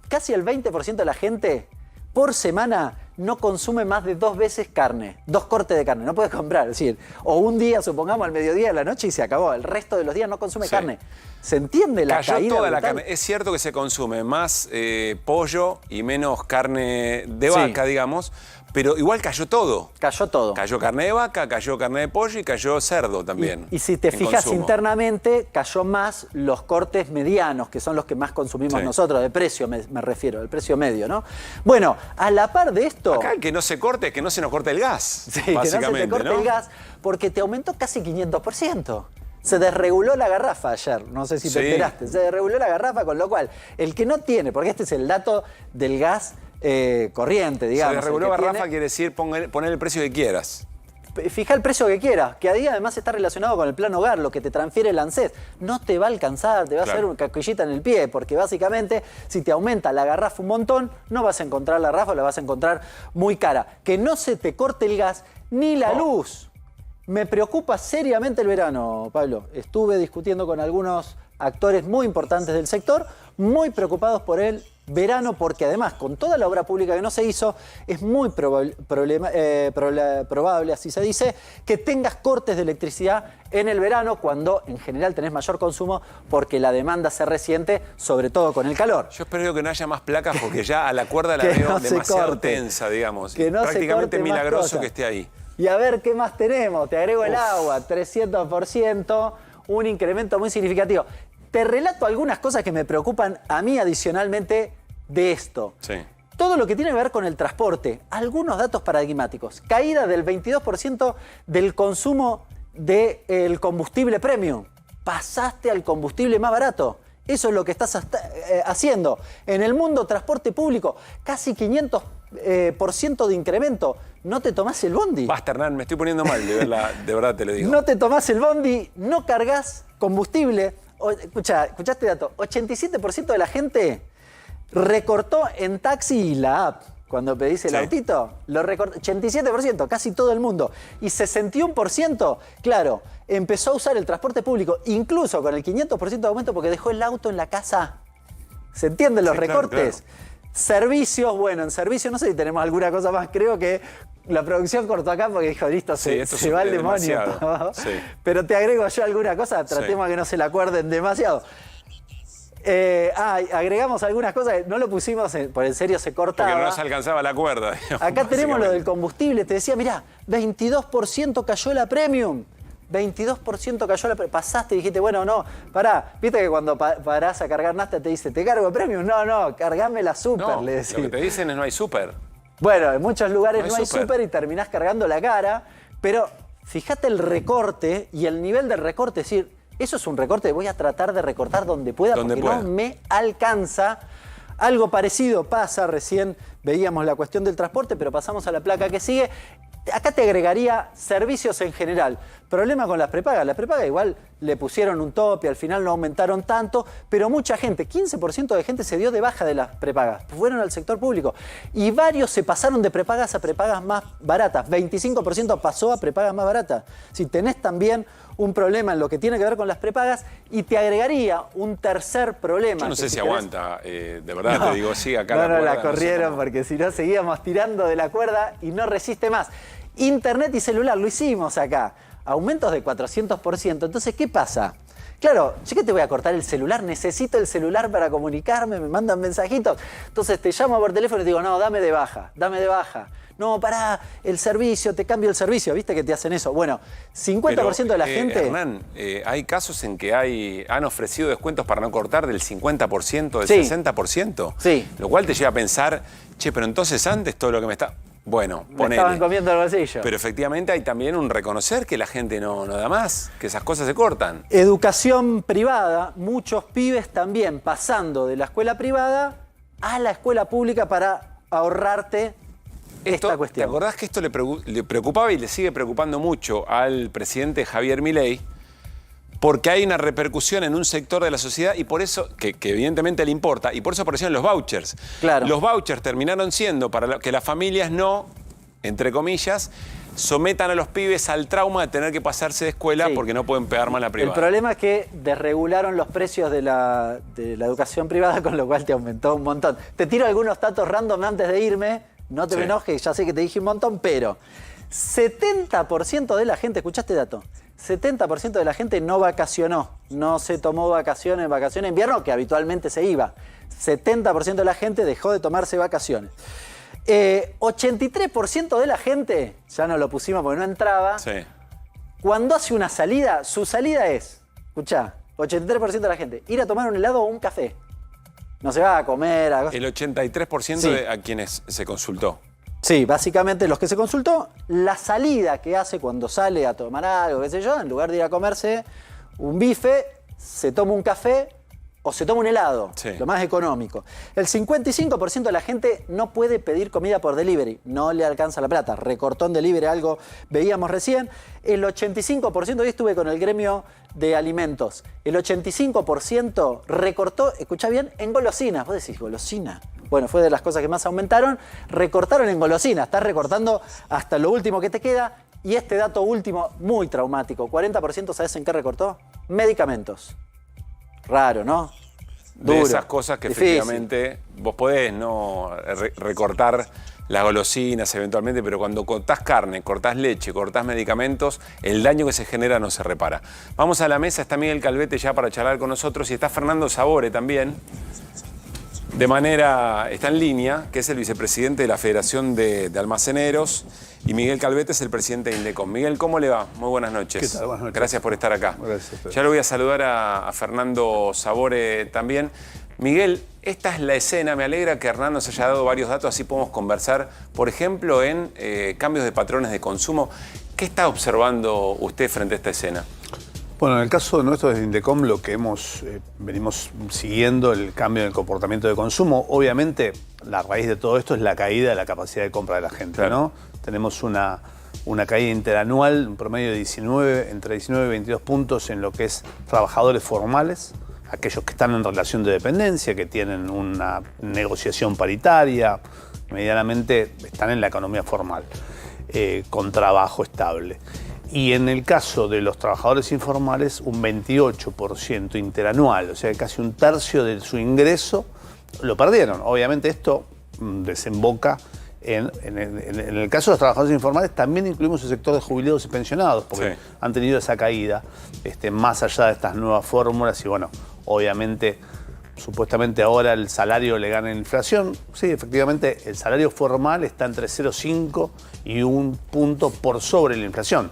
casi el 20% de la gente por semana no consume más de 2 veces carne, 2 cortes de carne, no puede comprar, es decir, o un día, supongamos, al mediodía, a la noche y se acabó. El resto de los días no consume carne. ¿Se entiende la caída? Cayó toda brutal? la carne. Es cierto que se consume más pollo y menos carne de vaca, digamos, pero igual cayó todo. Cayó todo. Cayó carne de vaca, cayó carne de pollo y cayó cerdo también. Y si te fijas internamente, cayó más los cortes medianos, que son los que más consumimos nosotros, de precio me refiero, del precio medio, ¿no? Bueno, a la par de esto... Acá el que no se corte es que no se nos corte el gas, sí, básicamente, que no se te corte el gas, porque te aumentó casi 500%. Se desreguló la garrafa ayer, no sé si te enteraste, se desreguló la garrafa, con lo cual, el que no tiene, porque este es el dato del gas corriente, digamos. Se desreguló garrafa quiere decir poner el precio que quieras. Fija el precio que quieras, que ahí además está relacionado con el plan hogar, lo que te transfiere el ANSES. No te va a alcanzar, te va a hacer una casquillita en el pie, porque básicamente si te aumenta la garrafa un montón, no vas a encontrar la garrafa, la vas a encontrar muy cara. Que no se te corte el gas ni la luz. Me preocupa seriamente el verano, Pablo. Estuve discutiendo con algunos actores muy importantes del sector, muy preocupados por el verano, porque además, con toda la obra pública que no se hizo, es muy probable, así se dice, que tengas cortes de electricidad en el verano, cuando en general tenés mayor consumo, porque la demanda se resiente, sobre todo con el calor. Yo espero que no haya más placas, porque ya a la cuerda la veo demasiado tensa, digamos. Que no prácticamente milagroso que esté ahí. Y a ver qué más tenemos. Te agrego el agua, 300%, un incremento muy significativo. Te relato algunas cosas que me preocupan a mí adicionalmente de esto. Todo lo que tiene que ver con el transporte. Algunos datos paradigmáticos. Caída del 22% del consumo del combustible premium. Pasaste al combustible más barato. Eso es lo que estás haciendo. En el mundo transporte público, casi 500% de incremento. No te tomás el bondi. Basta, Hernán, me estoy poniendo mal, de verdad te lo digo. No te tomás el bondi, no cargas combustible. Escuchá este dato. 87% de la gente recortó en taxi la app. cuando pedís el autito, lo recortó 87%, casi todo el mundo. Y 61%, claro, empezó a usar el transporte público, incluso con el 500% de aumento porque dejó el auto en la casa. ¿Se entienden los recortes? Claro. Servicios, bueno, en servicios no sé si tenemos alguna cosa más. Creo que la producción cortó acá porque dijo, listo, se va el demonio. Sí. Pero te agrego yo alguna cosa, tratemos que no se la acuerden demasiado. Agregamos algunas cosas, no lo pusimos, por en serio se cortaba. Porque no nos alcanzaba la cuerda. Digamos, acá tenemos lo del combustible, te decía, mirá, 22% cayó la premium. 22% cayó la premium. Pasaste y dijiste, bueno, no, pará. Viste que cuando parás a cargar nafta te dice, ¿te cargo premium? No, cargame la super, le decís. Lo que te dicen es no hay super. Bueno, en muchos lugares no hay super y terminás cargando la cara, pero fíjate el recorte y el nivel del recorte, es decir, eso es un recorte, voy a tratar de recortar donde pueda porque no me alcanza. Algo parecido pasa, recién veíamos la cuestión del transporte, pero pasamos a la placa que sigue. Acá te agregaría servicios en general. Problema con las prepagas. Las prepagas igual le pusieron un tope, al final no aumentaron tanto, pero mucha gente, 15% de gente se dio de baja de las prepagas. Fueron al sector público. Y varios se pasaron de prepagas a prepagas más baratas. 25% pasó a prepagas más baratas. Si tenés también un problema en lo que tiene que ver con las prepagas, y te agregaría un tercer problema. Yo no sé si aguanta, de verdad te digo, sí, acá no la corrieron porque si no seguíamos tirando de la cuerda y no resiste más. Internet y celular, lo hicimos acá. Aumentos de 400%. Entonces, ¿qué pasa? Claro, yo que te voy a cortar el celular, necesito el celular para comunicarme, me mandan mensajitos. Entonces te llamo por teléfono y te digo, no, dame de baja. No, pará, el servicio, te cambio el servicio. ¿Viste que te hacen eso? Bueno, 50% de la gente... Hernán, hay casos en que han ofrecido descuentos para no cortar del 50%, del 60%. Sí. Lo cual te lleva a pensar, che, pero entonces antes todo lo que me está... Bueno, ponele. Me estaban comiendo el bolsillo. Pero efectivamente hay también un reconocer que la gente no da más, que esas cosas se cortan. Educación privada, muchos pibes también pasando de la escuela privada a la escuela pública para ahorrarte esta cuestión. ¿Te acordás que esto le preocupaba y le sigue preocupando mucho al presidente Javier Milei? Porque hay una repercusión en un sector de la sociedad y por eso, que evidentemente le importa, y por eso aparecieron los vouchers. Claro. Los vouchers terminaron siendo para que las familias no, entre comillas, sometan a los pibes al trauma de tener que pasarse de escuela porque no pueden pegar más la privada. El problema es que desregularon los precios de la educación privada, con lo cual te aumentó un montón. Te tiro algunos datos random antes de irme, no te me enojes, ya sé que te dije un montón, pero 70% de la gente, ¿escuchaste dato? 70% de la gente no vacacionó, no se tomó vacaciones de invierno, que habitualmente se iba. 70% de la gente dejó de tomarse vacaciones. 83% de la gente, ya no lo pusimos porque no entraba, cuando hace una salida, su salida es, escuchá, 83% de la gente, ir a tomar un helado o un café. No se va a comer. El 83% a quienes se consultó. Sí, básicamente los que se consultó, la salida que hace cuando sale a tomar algo, qué sé yo, en lugar de ir a comerse un bife, se toma un café o se toma un helado, lo más económico. El 55% de la gente no puede pedir comida por delivery, no le alcanza la plata, recortó en delivery, algo veíamos recién. El 85%, hoy estuve con el gremio de alimentos, el 85% recortó, escuchá bien, en golosinas. Vos decís, golosina. Bueno, fue de las cosas que más aumentaron. Recortaron en golosinas, estás recortando hasta lo último que te queda. Y este dato último, muy traumático, 40%, ¿sabés en qué recortó? Medicamentos. Raro, ¿no? Duro, de esas cosas que difícil. Efectivamente vos podés no recortar las golosinas eventualmente, pero cuando cortás carne, cortás leche, cortás medicamentos, el daño que se genera no se repara. Vamos a la mesa, está Miguel Calvete ya para charlar con nosotros y está Fernando Sabore también. Está en línea, que es el vicepresidente de la Federación de Almaceneros, y Miguel Calvete es el presidente de Indecom. Miguel, ¿cómo le va? Muy buenas noches. ¿Qué tal? Buenas noches. Gracias por estar acá. Gracias. Ya lo voy a saludar a Fernando Sabore también. Miguel, esta es la escena. Me alegra que Hernán nos haya dado varios datos, así podemos conversar. Por ejemplo, en cambios de patrones de consumo. ¿Qué está observando usted frente a esta escena? Bueno, en el caso nuestro desde Indecom, lo que venimos siguiendo el cambio en el comportamiento de consumo. Obviamente, la raíz de todo esto es la caída de la capacidad de compra de la gente, claro, ¿no? Tenemos una caída interanual, un promedio de entre 19 y 22 puntos en lo que es trabajadores formales, aquellos que están en relación de dependencia, que tienen una negociación paritaria, medianamente están en la economía formal, con trabajo estable. Y en el caso de los trabajadores informales, un 28% interanual, o sea, casi un tercio de su ingreso lo perdieron. Obviamente esto desemboca en el caso de los trabajadores informales, también incluimos el sector de jubilados y pensionados, porque sí, han tenido esa caída, más allá de estas nuevas fórmulas. Y bueno, obviamente, supuestamente ahora el salario le gana la inflación. Sí, efectivamente, el salario formal está entre 0,5 y 1 punto por sobre la inflación.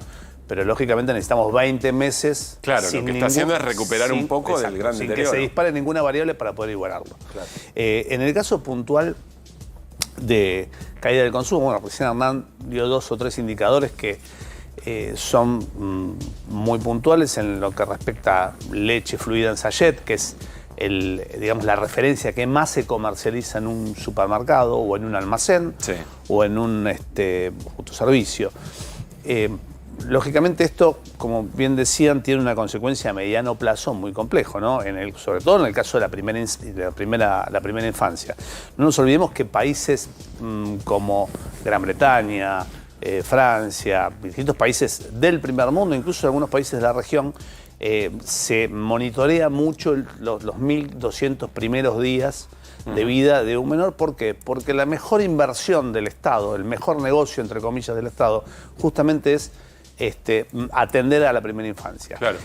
Pero lógicamente necesitamos 20 meses. Claro, lo que está haciendo es recuperar un poco del gran deterioro. Sin que se dispare ninguna variable para poder igualarlo. Claro. En el caso puntual de caída del consumo, bueno, recién Hernán dio 2 o 3 indicadores que son muy puntuales en lo que respecta a leche fluida en sachet, que es digamos, la referencia que más se comercializa en un supermercado o en un almacén, sí, o en un autoservicio. Lógicamente esto, como bien decían, tiene una consecuencia a mediano plazo muy complejo, ¿no? Sobre todo en el caso de la primera infancia. No nos olvidemos que países como Gran Bretaña, Francia, distintos países del primer mundo, incluso algunos países de la región, se monitorea mucho los 1.200 primeros días de vida de un menor. ¿Por qué? Porque la mejor inversión del Estado, el mejor negocio, entre comillas, del Estado, justamente es atender a la primera infancia. Claro.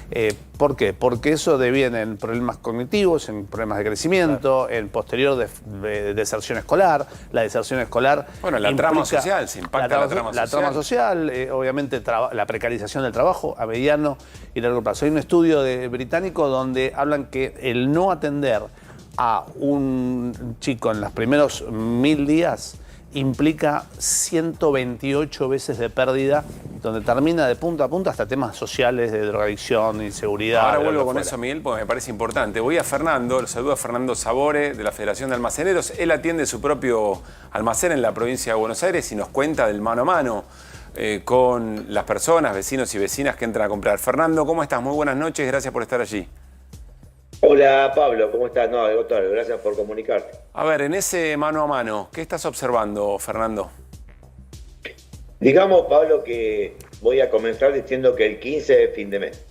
¿Por qué? Porque eso deviene en problemas cognitivos, en problemas de crecimiento, claro, en posterior deserción escolar. La deserción escolar... Bueno, la trama social, se impacta la trama social. La trama social, obviamente la precarización del trabajo a mediano y largo plazo. Hay un estudio británico donde hablan que el no atender a un chico en los primeros 1000 días implica 128 veces de pérdida, donde termina de punta a punta hasta temas sociales de drogadicción, inseguridad. Ahora vuelvo con eso, Miguel, porque me parece importante. Voy a Fernando, lo saludo a Fernando Sabore, de la Federación de Almaceneros. Él atiende su propio almacén en la provincia de Buenos Aires y nos cuenta del mano a mano con las personas, vecinos y vecinas que entran a comprar. Fernando, ¿cómo estás? Muy buenas noches, gracias por estar allí. Hola Pablo, ¿cómo estás? No, doctor, gracias por comunicarte. A ver, en ese mano a mano, ¿qué estás observando, Fernando? Digamos, Pablo, que voy a comenzar diciendo que el 15 es fin de mes.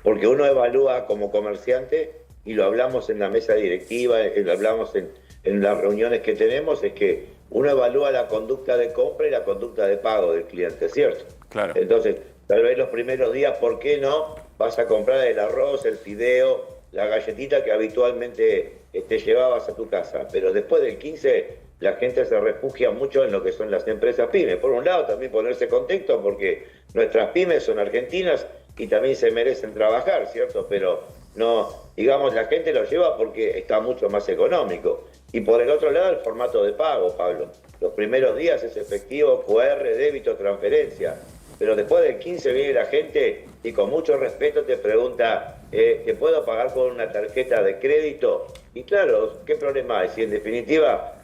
Porque uno evalúa como comerciante, y lo hablamos en la mesa directiva, lo hablamos en las reuniones que tenemos, es que uno evalúa la conducta de compra y la conducta de pago del cliente, ¿cierto? Claro. Entonces, tal vez los primeros días, ¿por qué no? Vas a comprar el arroz, el fideo, la galletita que habitualmente te llevabas a tu casa. Pero después del 15, la gente se refugia mucho en lo que son las empresas pymes. Por un lado, también ponerse contento porque nuestras pymes son argentinas y también se merecen trabajar, ¿cierto? Pero no, digamos, la gente lo lleva porque está mucho más económico. Y por el otro lado, el formato de pago, Pablo. Los primeros días es efectivo, QR, débito, transferencia. Pero después del 15 viene la gente y con mucho respeto te pregunta, ¿te puedo pagar con una tarjeta de crédito? Y claro, ¿qué problema hay? Si en definitiva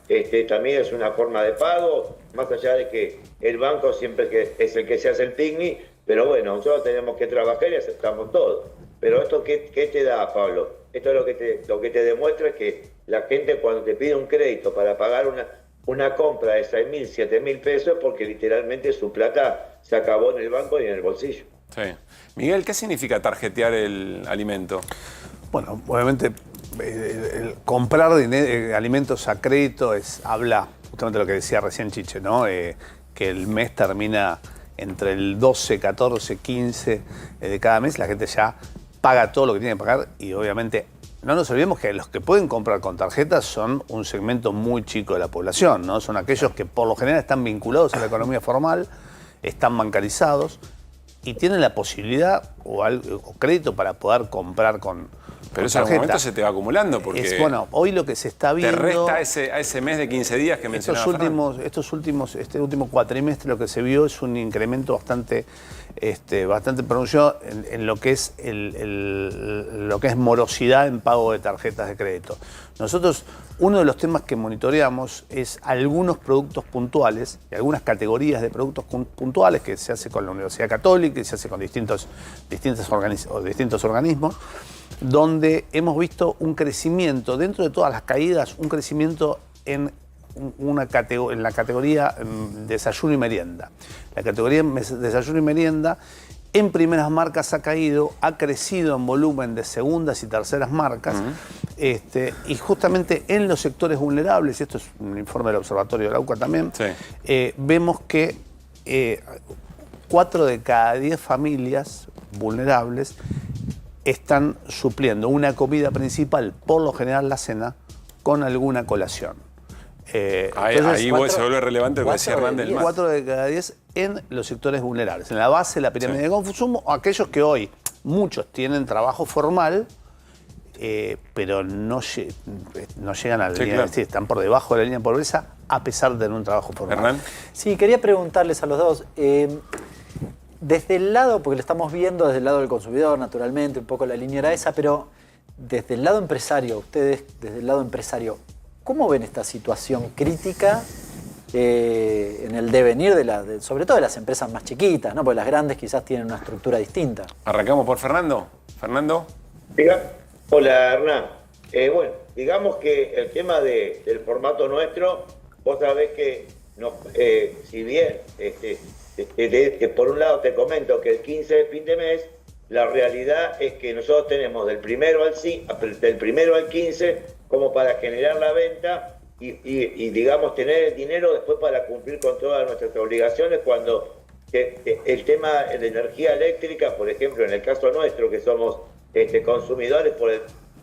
también es una forma de pago, más allá de que el banco siempre es el que se hace el picnic, pero bueno, nosotros tenemos que trabajar y aceptamos todo. Pero esto, ¿qué te da, Pablo? Esto es lo que te demuestra es que la gente cuando te pide un crédito para pagar una compra de 6.000, 7.000 pesos, porque literalmente su plata se acabó en el banco y en el bolsillo. Sí. Miguel, ¿qué significa tarjetear el alimento? Bueno, obviamente el comprar alimentos a crédito habla justamente de lo que decía recién Chiche, ¿no? Que el mes termina entre el 12, 14, 15 de cada mes, la gente ya paga todo lo que tiene que pagar y obviamente no nos olvidemos que los que pueden comprar con tarjetas son un segmento muy chico de la población, ¿no? Son aquellos que por lo general están vinculados a la economía formal, están bancarizados y tienen la posibilidad o crédito para poder comprar con Pero eso en algún momento se te va acumulando porque bueno, hoy lo que se está viendo... Te resta a ese mes de 15 días que mencionaba Este último cuatrimestre lo que se vio es un incremento bastante pronunciado en lo que es lo que es morosidad en pago de tarjetas de crédito. Nosotros, uno de los temas que monitoreamos es algunos productos puntuales y algunas categorías de productos puntuales que se hace con la Universidad Católica y se hace con distintos organismos, donde hemos visto un crecimiento, dentro de todas las caídas, un crecimiento en en la categoría desayuno y merienda. La categoría desayuno y merienda en primeras marcas ha caído, ha crecido en volumen de segundas y terceras marcas, y justamente en los sectores vulnerables, y esto es un informe del Observatorio de la UCA también, vemos que 4 de cada 10 familias vulnerables están supliendo una comida principal, por lo general la cena, con alguna colación. Ahí se vuelve relevante lo que decía Hernán del Mar. 4 de cada 10 en los sectores vulnerables, en la base de la pirámide de consumo, aquellos que hoy muchos tienen trabajo formal, pero no llegan a la línea, están por debajo de la línea de pobreza a pesar de tener un trabajo formal. Hernán. Sí, quería preguntarles a los dos, desde el lado, porque lo estamos viendo desde el lado del consumidor, naturalmente, un poco la línea era esa, pero desde el lado empresario, ustedes desde el lado empresario, ¿cómo ven esta situación crítica en el devenir sobre todo de las empresas más chiquitas, ¿no? Porque las grandes quizás tienen una estructura distinta? Arrancamos por Fernando. Fernando. Hola, Hernán. Bueno, digamos que el tema del formato nuestro, vos sabés que si bien que por un lado te comento que el 15 de fin de mes, la realidad es que nosotros tenemos del primero al 15 como para generar la venta y digamos tener el dinero después para cumplir con todas nuestras obligaciones cuando el tema de energía eléctrica, por ejemplo, en el caso nuestro que somos consumidores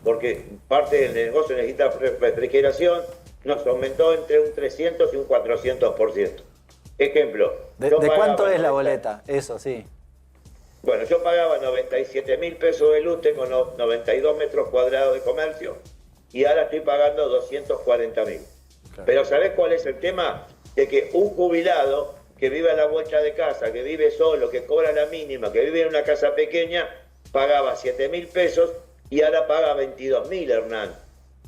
porque parte del negocio necesita refrigeración, nos aumentó entre un 300 y un 400%. Ejemplo. ¿De cuánto es la boleta? Eso, sí. Bueno, yo pagaba 97.000 pesos de luz, tengo 92 metros cuadrados de comercio y ahora estoy pagando 240.000. Claro. Pero ¿sabés cuál es el tema? De que un jubilado que vive a la vuelta de casa, que vive solo, que cobra la mínima, que vive en una casa pequeña, pagaba 7.000 pesos y ahora paga 22.000, Hernán.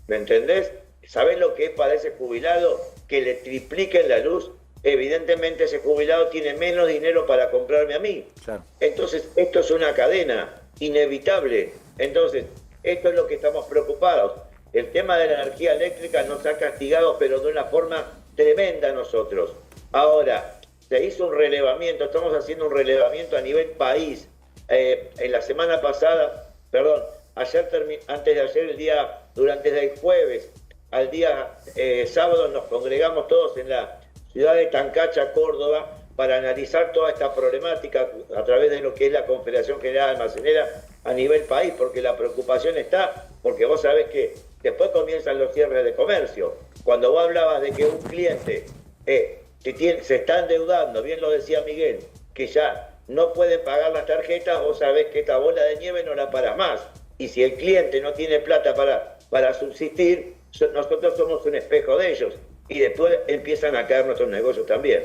¿Me entendés? ¿Sabés lo que es para ese jubilado? Que le tripliquen la luz. Evidentemente ese jubilado tiene menos dinero para comprarme a mí. Claro. Entonces, esto es una cadena inevitable. Entonces, esto es lo que estamos preocupados. El tema de la energía eléctrica nos ha castigado, pero de una forma tremenda a nosotros. Ahora, se hizo un relevamiento, estamos haciendo un relevamiento a nivel país. En la semana pasada, antes de ayer, durante el jueves al día sábado, nos congregamos todos en la ciudad de Tancacha, Córdoba, para analizar toda esta problemática a través de lo que es la Confederación General Almacenera a nivel país, porque la preocupación está, porque vos sabés que después comienzan los cierres de comercio. Cuando vos hablabas de que un cliente se está endeudando, bien lo decía Miguel, que ya no puede pagar las tarjetas, vos sabés que esta bola de nieve no la para más. Y si el cliente no tiene plata para subsistir, nosotros somos un espejo de ellos. Y después empiezan a caer nuestros negocios también.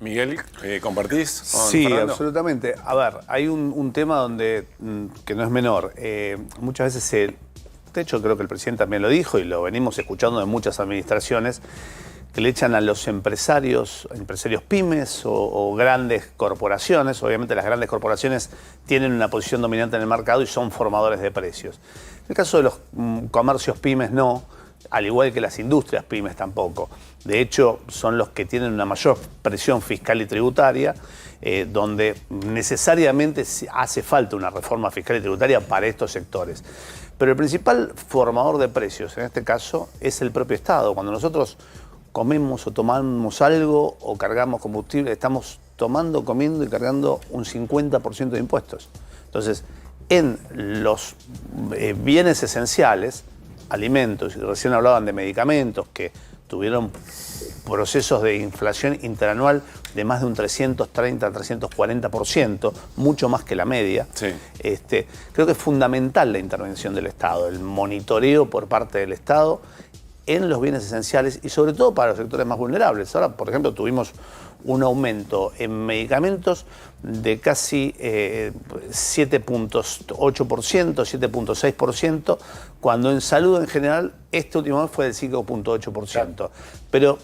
Miguel, ¿compartís? Sí, Fernando. Absolutamente. A ver, hay un tema que no es menor. Muchas veces, de hecho creo que el presidente también lo dijo y lo venimos escuchando de muchas administraciones, que le echan a los empresarios pymes o grandes corporaciones. Obviamente las grandes corporaciones tienen una posición dominante en el mercado y son formadores de precios. En el caso de los comercios pymes no, al igual que las industrias pymes tampoco. De hecho, son los que tienen una mayor presión fiscal y tributaria, donde necesariamente hace falta una reforma fiscal y tributaria para estos sectores. Pero el principal formador de precios, en este caso, es el propio Estado. Cuando nosotros comemos o tomamos algo o cargamos combustible, estamos tomando, comiendo y cargando un 50% de impuestos. Entonces, en los bienes esenciales, alimentos, y recién hablaban de medicamentos que tuvieron procesos de inflación interanual de más de un 330, 340%, mucho más que la media. Sí. Creo que es fundamental la intervención del Estado, el monitoreo por parte del Estado en los bienes esenciales y sobre todo para los sectores más vulnerables. Ahora, por ejemplo, tuvimos un aumento en medicamentos de casi 7.8%, 7.6%, cuando en salud en general este último mes fue del 5.8%. Claro. Pero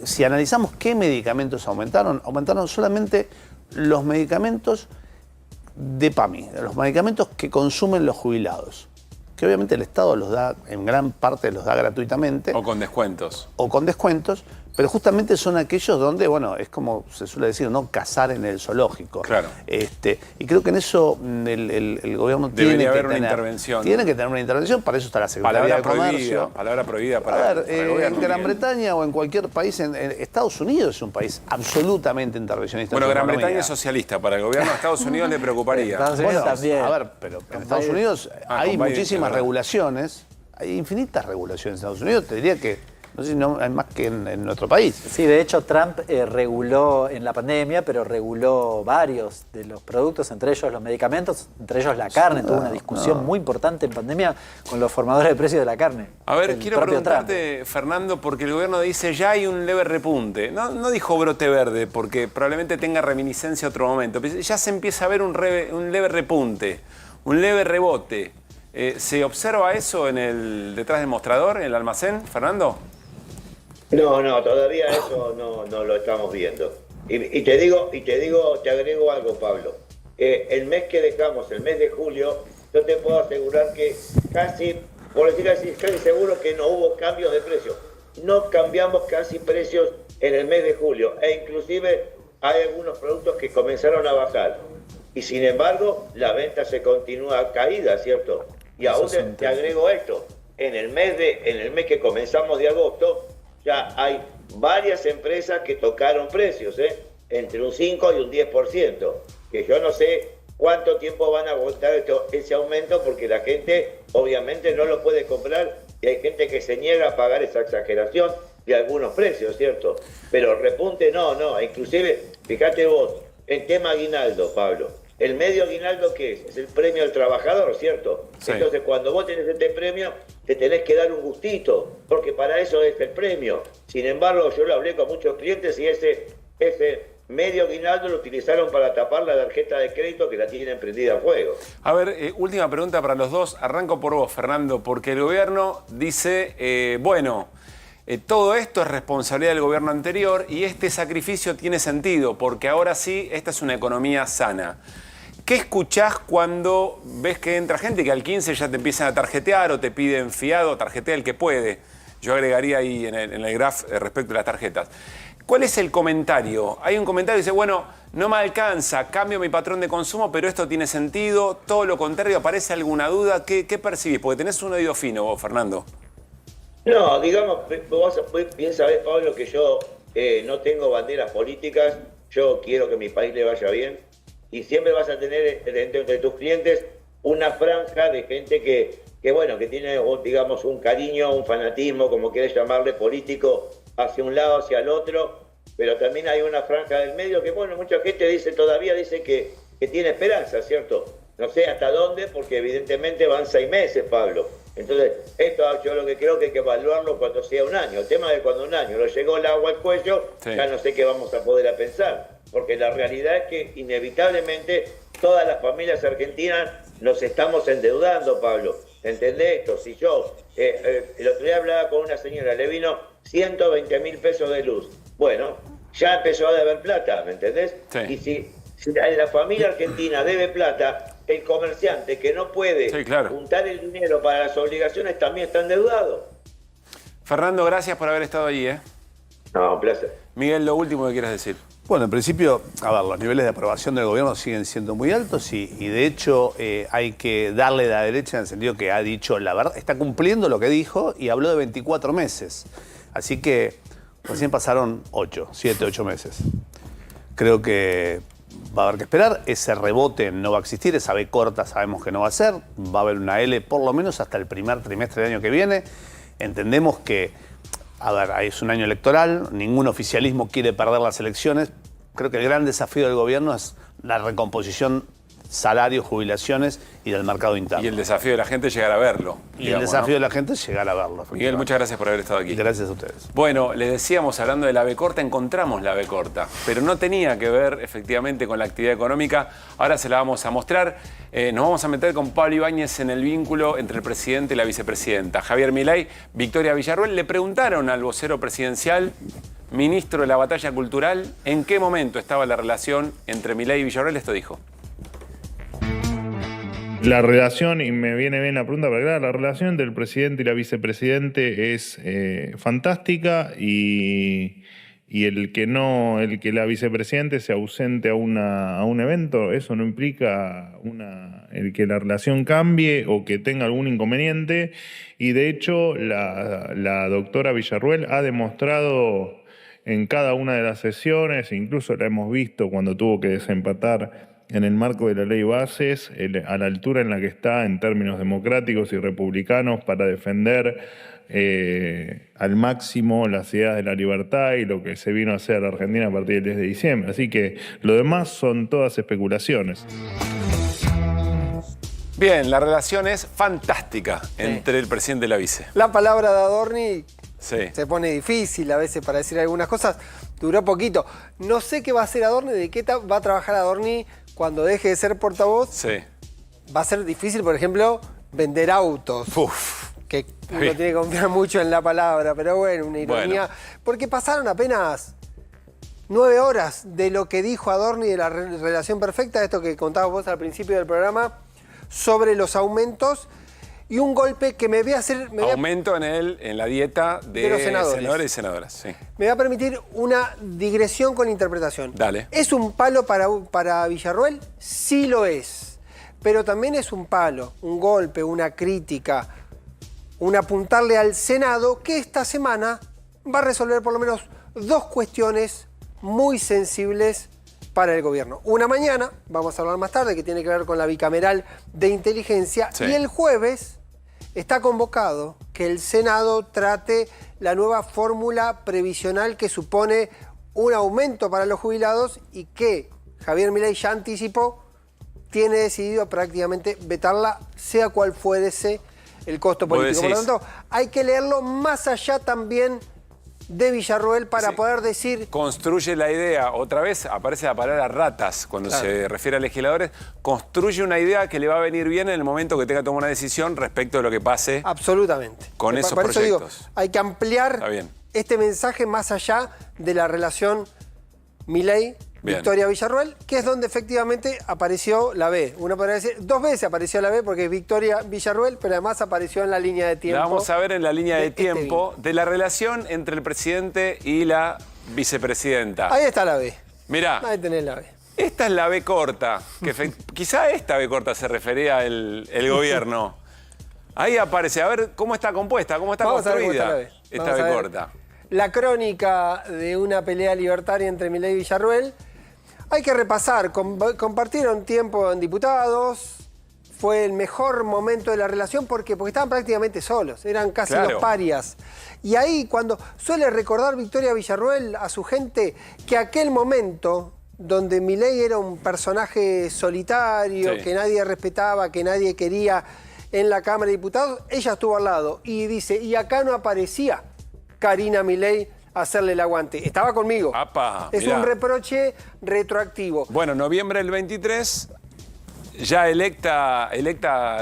si analizamos qué medicamentos aumentaron solamente los medicamentos de PAMI, los medicamentos que consumen los jubilados. que obviamente el Estado los da, en gran parte los da gratuitamente. O con descuentos. O con descuentos, pero justamente son aquellos donde, bueno, es como se suele decir, ¿no? Cazar en el zoológico. Claro. Y creo que en eso el gobierno Debería haber una intervención. Tiene que tener una intervención, para eso está la Secretaría de Comercio. Palabra prohibida para el gobierno. En Gran Bretaña o en cualquier país, en Estados Unidos es un país absolutamente intervencionista. Bueno, Gran Bretaña es socialista, para el gobierno de Estados Unidos le preocuparía. Estados Unidos también. A ver, pero en Estados Unidos hay muchísimas regulaciones, hay infinitas regulaciones en Estados Unidos, te diría que no sé si no hay más que en nuestro país. Sí, de hecho Trump reguló en la pandemia, pero reguló varios de los productos, entre ellos los medicamentos, entre ellos la carne. Tuvo una discusión muy importante en pandemia con los formadores de precios de la carne. A ver, quiero preguntarte, Fernando, porque el gobierno dice ya hay un leve repunte. No dijo brote verde, porque probablemente tenga reminiscencia a otro momento. Pero ya se empieza a ver un leve repunte, un leve rebote. ¿Se observa eso detrás del mostrador, en el almacén, Fernando? No, todavía eso no lo estamos viendo. Y te agrego algo, Pablo. El mes que dejamos, el mes de julio, yo te puedo asegurar que casi, por decir así, casi seguro que no hubo cambios de precios. No cambiamos casi precios en el mes de julio. E inclusive hay algunos productos que comenzaron a bajar. Y sin embargo, la venta se continúa caída, ¿cierto? Y aún te agrego esto. En el mes que comenzamos de agosto, ya hay varias empresas que tocaron precios, entre un 5 y un 10%, que yo no sé cuánto tiempo van a aguantar ese aumento, porque la gente obviamente no lo puede comprar y hay gente que se niega a pagar esa exageración de algunos precios, ¿cierto? Pero repunte no, inclusive, fíjate vos, en tema aguinaldo, Pablo, el medio aguinaldo, ¿qué es? Es el premio al trabajador, ¿cierto? Sí. Entonces, cuando vos tenés este premio, te tenés que dar un gustito, porque para eso es el premio. Sin embargo, yo lo hablé con muchos clientes y ese medio aguinaldo lo utilizaron para tapar la tarjeta de crédito que la tienen prendida a fuego. A ver, última pregunta para los dos. Arranco por vos, Fernando, porque el gobierno dice, todo esto es responsabilidad del gobierno anterior y este sacrificio tiene sentido, porque ahora sí, esta es una economía sana. ¿Qué escuchás cuando ves que entra gente que al 15 ya te empiezan a tarjetear o te piden fiado, tarjetea el que puede? Yo agregaría ahí en el graph respecto a las tarjetas. ¿Cuál es el comentario? Hay un comentario que dice, bueno, no me alcanza, cambio mi patrón de consumo, pero esto tiene sentido. Todo lo contrario, ¿aparece alguna duda? ¿Qué percibís? Porque tenés un oído fino vos, Fernando. No, digamos, vos bien sabés, Pablo, que yo no tengo banderas políticas. Yo quiero que mi país le vaya bien. Y siempre vas a tener entre tus clientes una franja de gente que tiene, digamos, un cariño, un fanatismo, como quieres llamarle, político, hacia un lado, hacia el otro. Pero también hay una franja del medio que, mucha gente todavía dice que tiene esperanza, ¿cierto? No sé hasta dónde, porque evidentemente van 6 meses, Pablo. Entonces, esto yo lo que creo que hay que evaluarlo cuando sea un año. El tema de cuando un año nos llegó el agua al cuello, sí, ya no sé qué vamos a poder pensar. Porque la realidad es que inevitablemente todas las familias argentinas nos estamos endeudando, Pablo. ¿Entendés esto? Si yo el otro día hablaba con una señora, le vino 120.000 pesos de luz. Bueno, ya empezó a deber plata, ¿me entendés? Sí. Y si la familia argentina debe plata, el comerciante que no puede juntar el dinero para las obligaciones también está endeudado. Fernando, gracias por haber estado allí, No, un placer. Miguel, lo último que quieras decir. Bueno, en principio, los niveles de aprobación del gobierno siguen siendo muy altos y de hecho hay que darle a la derecha en el sentido que ha dicho la verdad, está cumpliendo lo que dijo y habló de 24 meses. Así que recién pasaron 7, 8 meses. Creo que va a haber que esperar, ese rebote no va a existir, esa B corta sabemos que no va a ser, va a haber una L por lo menos hasta el primer trimestre del año que viene. Entendemos que es un año electoral, ningún oficialismo quiere perder las elecciones. Creo que el gran desafío del gobierno es la recomposición salarios, jubilaciones y del mercado interno. Y el desafío de la gente es llegar a verlo. Y el desafío de la gente es llegar a verlo. Miguel, muchas gracias por haber estado aquí. Y gracias a ustedes. Bueno, les decíamos, hablando de la B corta, encontramos la B corta, pero no tenía que ver efectivamente con la actividad económica. Ahora se la vamos a mostrar. Nos vamos a meter con Pablo Ibáñez en el vínculo entre el presidente y la vicepresidenta. Javier Milei, Victoria Villarruel, le preguntaron al vocero presidencial, ministro de la batalla cultural, en qué momento estaba la relación entre Milei y Villarruel. Esto dijo. La relación, y me viene bien la pregunta, pero claro, la relación entre el presidente y la vicepresidente es fantástica y el que la vicepresidente se ausente a un evento, eso no implica el que la relación cambie o que tenga algún inconveniente. Y de hecho, la doctora Villarruel ha demostrado en cada una de las sesiones, incluso la hemos visto cuando tuvo que desempatar en el marco de la ley Bases, a la altura en la que está en términos democráticos y republicanos para defender al máximo las ideas de la libertad y lo que se vino a hacer a la Argentina a partir del 10 de diciembre. Así que lo demás son todas especulaciones. Bien, la relación es fantástica entre el presidente y la vice. La palabra de Adorni se pone difícil a veces para decir algunas cosas. Duró poquito. No sé qué va a hacer Adorni, de qué va a trabajar Adorni cuando deje de ser portavoz. Sí. Va a ser difícil, por ejemplo, vender autos. Que uno tiene que confiar mucho en la palabra, pero bueno, una ironía. Porque pasaron apenas 9 horas de lo que dijo Adorni de la relación perfecta, esto que contabas vos al principio del programa, sobre los aumentos y un golpe que me voy a hacer... Aumento en la dieta de los senadores y senadoras. Sí. Me va a permitir una digresión con interpretación. Dale. ¿Es un palo para Villarruel? Sí lo es. Pero también es un palo, un golpe, una crítica, un apuntarle al Senado que esta semana va a resolver por lo menos 2 cuestiones muy sensibles para el gobierno. Una mañana, vamos a hablar más tarde, que tiene que ver con la bicameral de inteligencia. Sí. Y el jueves está convocado que el Senado trate la nueva fórmula previsional que supone un aumento para los jubilados y que Javier Milei ya anticipó, tiene decidido prácticamente vetarla, sea cual fuese el costo político. Por lo tanto, hay que leerlo más allá también de Villarruel para poder decir... Construye la idea, otra vez aparece la palabra ratas cuando se refiere a legisladores, construye una idea que le va a venir bien en el momento que tenga que tomar una decisión respecto de lo que pase. Absolutamente. Con esos por eso proyectos. Digo, hay que ampliar este mensaje más allá de la relación Milei-Victoria Villarruel, que es donde efectivamente apareció la B. Uno podría decir, 2 veces apareció la B porque es Victoria Villarruel, pero además apareció en la línea de tiempo. La vamos a ver en la línea de tiempo de la relación entre el presidente y la vicepresidenta. Ahí está la B. Mirá. Ahí tenés la B. Esta es la B corta, que quizá esta B corta se refería el gobierno. Ahí aparece, a ver cómo está compuesta, cómo está construida esta B corta. La crónica de una pelea libertaria entre Milei y Villarruel. Hay que repasar, compartieron tiempo en diputados, fue el mejor momento de la relación porque estaban prácticamente solos, eran casi los parias. Y ahí cuando suele recordar Victoria Villarruel a su gente que aquel momento donde Milei era un personaje solitario, que nadie respetaba, que nadie quería en la Cámara de Diputados, ella estuvo al lado y dice, y acá no aparecía Karina Milei a hacerle el aguante. Estaba conmigo. Es un reproche retroactivo. Bueno, noviembre del 23, ya electa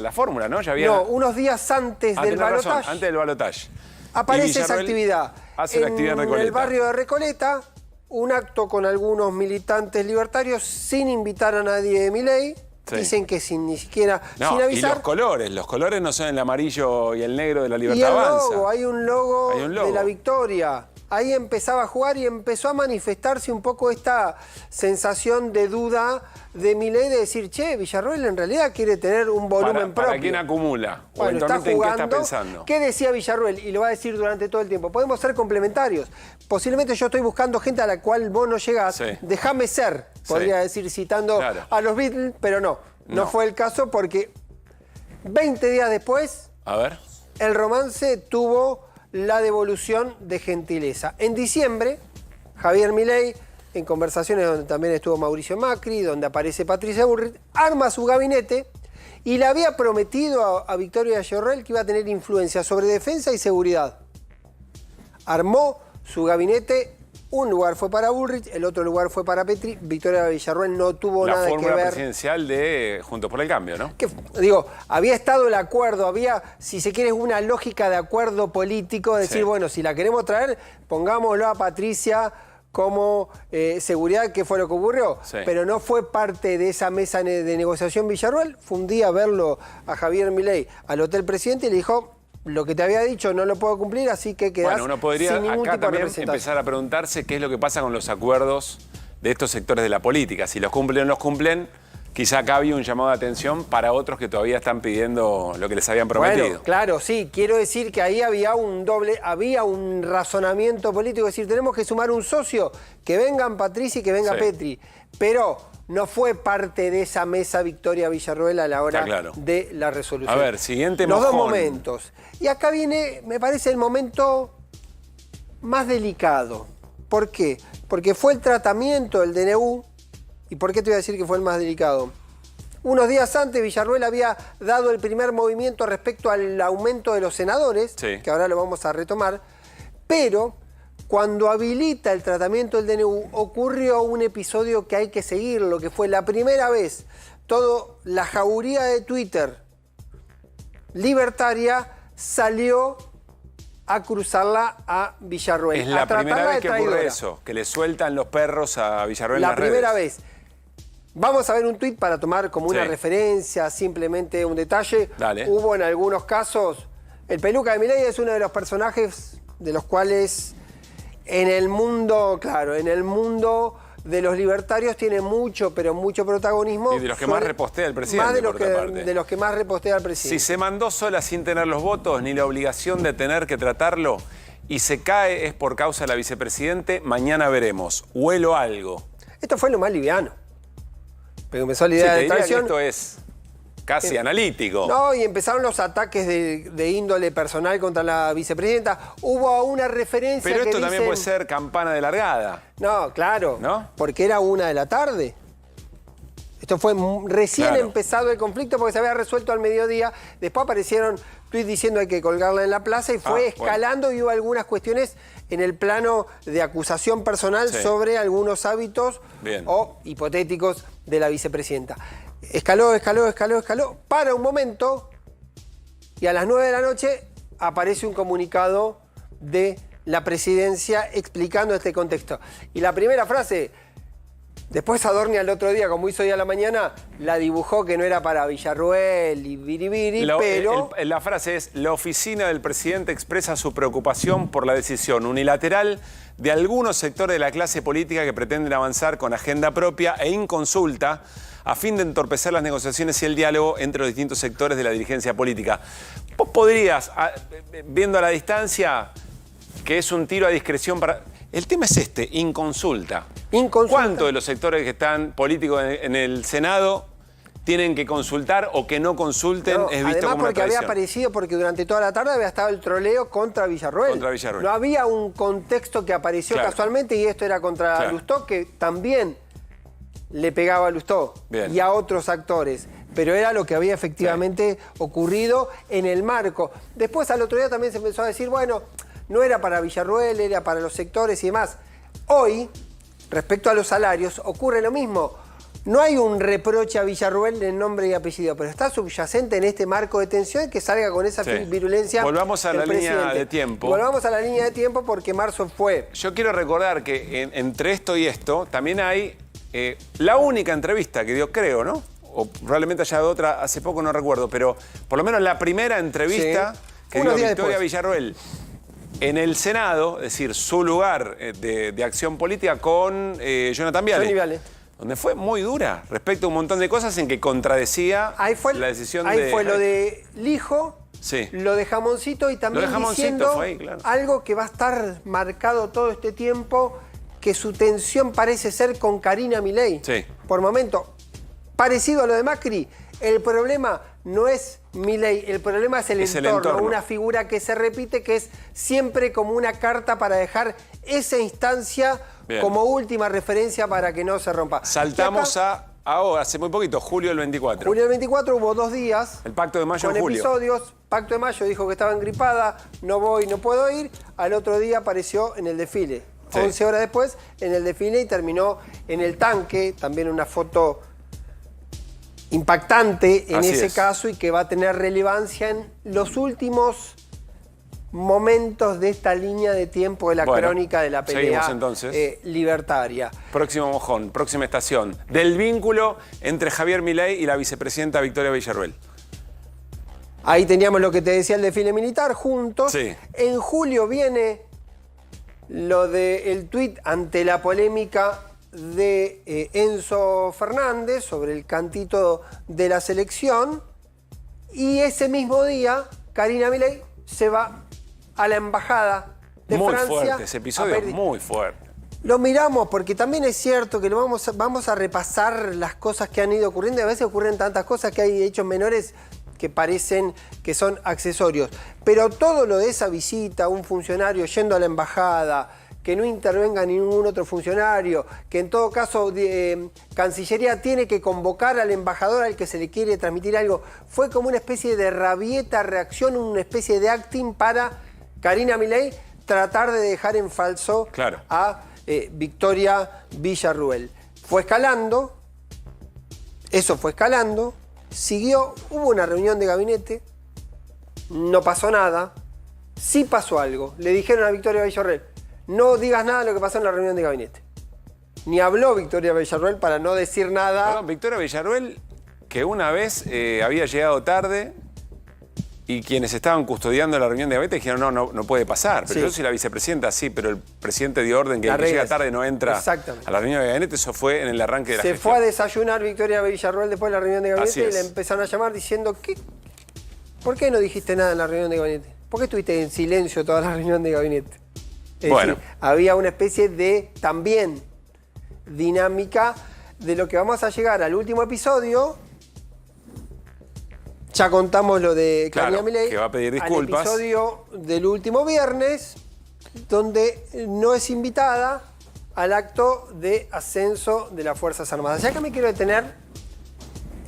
la fórmula, ¿no? Ya había... No, unos días antes del balotaje. Antes del balotaje. Aparece esa actividad. Hace la actividad en Recoleta. En el barrio de Recoleta, un acto con algunos militantes libertarios sin invitar a nadie de Milei. Dicen que ni siquiera sin avisar. Y los colores no son el amarillo y el negro de la Libertad Avanza. Hay un logo de la Victoria. Ahí empezaba a jugar y empezó a manifestarse un poco esta sensación de duda de Milei de decir, che, Villarruel en realidad quiere tener un volumen propio. ¿Para quién acumula? Bueno, está jugando. ¿En qué está pensando? ¿Qué decía Villarruel? Y lo va a decir durante todo el tiempo. Podemos ser complementarios. Posiblemente yo estoy buscando gente a la cual vos no llegás. Déjame ser, podría decir, citando a los Beatles, pero no fue el caso porque 20 días después, el romance tuvo la devolución de gentileza. En diciembre, Javier Milei, en conversaciones donde también estuvo Mauricio Macri, donde aparece Patricia Bullrich, arma su gabinete y le había prometido a Victoria Villarruel que iba a tener influencia sobre defensa y seguridad. Armó su gabinete, un lugar fue para Bullrich, el otro lugar fue para Petri. Victoria Villarruel no tuvo nada que ver. La fórmula presidencial de Juntos por el Cambio, ¿no? Había estado el acuerdo, había, si se quiere, una lógica de acuerdo político, decir, bueno, si la queremos traer, pongámoslo a Patricia como seguridad, que fue lo que ocurrió. Sí. Pero no fue parte de esa mesa de negociación Villarruel. Fue un día verlo a Javier Milei al Hotel Presidente y le dijo, lo que te había dicho no lo puedo cumplir, así que quedás Bueno, uno podría sin ningún acá tipo de también representación. empezar a preguntarse qué es lo que pasa con los acuerdos de estos sectores de la política. Si los cumplen o no los cumplen, quizá acá había un llamado de atención para otros que todavía están pidiendo lo que les habían prometido. Bueno, claro, sí. Quiero decir que ahí había un razonamiento político. Es decir, tenemos que sumar un socio, que vengan Patricia y que venga Sí. Petri. Pero no fue parte de esa mesa Victoria Villarruel a la hora Está claro. de la resolución. A ver, siguiente Los mojón. dos momentos. Y acá viene, me parece, el momento más delicado. ¿Por qué? Porque fue el tratamiento del DNU. ¿Y por qué te voy a decir que fue el más delicado? Unos días antes Villarruel había dado el primer movimiento respecto al aumento de los senadores, Sí. que ahora lo vamos a retomar, pero cuando habilita el tratamiento del DNU ocurrió un episodio que hay que seguirlo, que fue la primera vez toda la jauría de Twitter libertaria salió a cruzarla a Villarruel. Es la a tratarla primera vez de que ocurre traidora. eso, que le sueltan los perros a Villarruel en La las primera redes. vez. Vamos a ver un tuit para tomar como una Sí. referencia, simplemente un detalle. Dale. Hubo en algunos casos... El peluca de Milei es uno de los personajes de los cuales en el mundo, claro, en el mundo de los libertarios tiene mucho, pero mucho protagonismo. Y de los que más repostea el presidente, Más de los, por otra parte. de los que más repostea el Si presidente. se mandó sola sin tener los votos ni la obligación de tener que tratarlo y se cae es por causa de la vicepresidente, mañana veremos. Huelo algo. Esto fue lo más liviano. Pero empezó la Sí, idea te de diría que traición. esto es casi analítico. No, y empezaron los ataques de índole personal contra la vicepresidenta. Hubo una referencia Pero que esto también dicen- puede ser campana de largada. No, claro. ¿No? Porque era 1 de la tarde. Esto fue recién Claro. empezado el conflicto porque se había resuelto al mediodía. Después aparecieron tuits diciendo hay que colgarla en la plaza y fue escalando y hubo algunas cuestiones en el plano de acusación personal Sí. sobre algunos hábitos Bien. o hipotéticos de la vicepresidenta. Escaló, para un momento y a las 9 de la noche aparece un comunicado de la presidencia explicando este contexto. Y la primera frase, después Adorni al otro día, como hizo hoy a la mañana, la dibujó que no era para Villarruel y Biribiri, pero... La frase es: la oficina del presidente expresa su preocupación por la decisión unilateral de algunos sectores de la clase política que pretenden avanzar con agenda propia e inconsulta a fin de entorpecer las negociaciones y el diálogo entre los distintos sectores de la dirigencia política. Vos podrías, viendo a la distancia, que es un tiro a discreción para... El tema es este, inconsulta. ¿Cuántos de los sectores que están políticos en el Senado tienen que consultar o que no consulten No, es visto además como una porque había traición? aparecido, porque durante toda la tarde había estado el troleo contra Villarruel. Contra Villarruel. No había un contexto que apareció Claro. casualmente y esto era contra Claro. Lustó, que también le pegaba a Lustó Bien. y a otros actores. Pero era lo que había efectivamente ocurrido en el marco. Después al otro día también se empezó a decir, bueno, no era para Villarruel, era para los sectores y demás. Hoy, respecto a los salarios, ocurre lo mismo. No hay un reproche a Villarruel en nombre y apellido, pero está subyacente en este marco de tensión que salga con esa Sí. virulencia. Volvamos a el la línea presidente. de tiempo. Volvamos a la línea de tiempo porque marzo fue. Yo quiero recordar que entre esto y esto también hay la única entrevista que dio, creo, ¿no? O probablemente haya dado otra hace poco, no recuerdo, pero por lo menos la primera entrevista Sí. que Unos dio días Victoria después. Villarruel en el Senado, es decir, su lugar de acción política con Jonathan Viale. Johnny Viale. Donde fue muy dura respecto a un montón de cosas en que contradecía la decisión Ahí de... fue lo de Lijo, Sí. lo de Jamoncito y también Lo de Jamoncito diciendo fue ahí, claro. algo que va a estar marcado todo este tiempo, que su tensión parece ser con Karina Milei. Sí. Por momento, parecido a lo de Macri, el problema no es Milei, el problema es el entorno, una figura que se repite, que es siempre como una carta para dejar esa instancia Bien. como última referencia para que no se rompa. Saltamos Y acá, a ahora, hace muy poquito, julio del 24. julio del 24 hubo 2 días. El pacto de mayo Con en julio. episodios, Pacto de Mayo dijo que estaba engripada, no voy, no puedo ir. Al otro día apareció en el desfile. Sí. 11 horas después, en el desfile y terminó en el tanque, también una foto impactante en Así ese es. caso y que va a tener relevancia en los últimos momentos de esta línea de tiempo de la crónica de la pelea libertaria. Próximo mojón, próxima estación. Del vínculo entre Javier Milei y la vicepresidenta Victoria Villarruel. Ahí teníamos lo que te decía el desfile militar juntos. Sí. En julio viene lo del tuit ante la polémica de Enzo Fernández sobre el cantito de la selección. Y ese mismo día, Karina Milei se va a la embajada de Francia. Muy fuerte, ese episodio es muy fuerte. Lo miramos porque también es cierto que vamos a repasar las cosas que han ido ocurriendo. A veces ocurren tantas cosas que hay hechos menores que parecen que son accesorios. Pero todo lo de esa visita, un funcionario yendo a la embajada, que no intervenga ningún otro funcionario, que en todo caso Cancillería tiene que convocar al embajador al que se le quiere transmitir algo, fue como una especie de rabieta reacción, una especie de acting para Karina Milei tratar de dejar en falso a Victoria Villarruel. Fue escalando, eso fue escalando, siguió, hubo una reunión de gabinete, no pasó nada, sí pasó algo. Le dijeron a Victoria Villarruel, no digas nada de lo que pasó en la reunión de gabinete. Ni habló Victoria Villarruel para no decir nada. Perdón, Victoria Villarruel, que una vez había llegado tarde y quienes estaban custodiando la reunión de gabinete dijeron no puede pasar. Pero yo soy la vicepresidenta, sí, pero el presidente dio orden que el que llega tarde no entra a la reunión de gabinete. Eso fue en el arranque de la gestión. Se fue a desayunar Victoria Villarruel después de la reunión de gabinete y le empezaron a llamar diciendo, ¿por qué no dijiste nada en la reunión de gabinete? ¿Por qué estuviste en silencio toda la reunión de gabinete? Es decir, había una especie de, también, dinámica de lo que vamos a llegar al último episodio. Ya contamos lo de Karina Milei. Que va a pedir disculpas. Al episodio del último viernes, donde no es invitada al acto de ascenso de las Fuerzas Armadas. Ya que me quiero detener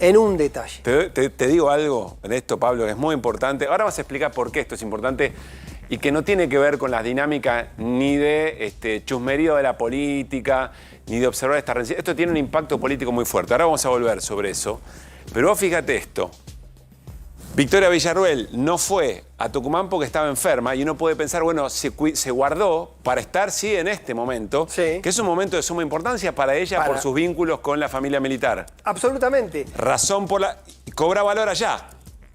en un detalle. Te digo algo en esto, Pablo, que es muy importante. Ahora vas a explicar por qué esto es importante y que no tiene que ver con las dinámicas ni de chusmerío de la política, ni de observar esta rencilla. Esto tiene un impacto político muy fuerte. Ahora vamos a volver sobre eso. Pero vos fíjate esto. Victoria Villarruel no fue a Tucumán porque estaba enferma y uno puede pensar, bueno, se guardó para estar, sí, en este momento, que es un momento de suma importancia para ella por sus vínculos con la familia militar. Absolutamente. Razón por la... cobra valor allá.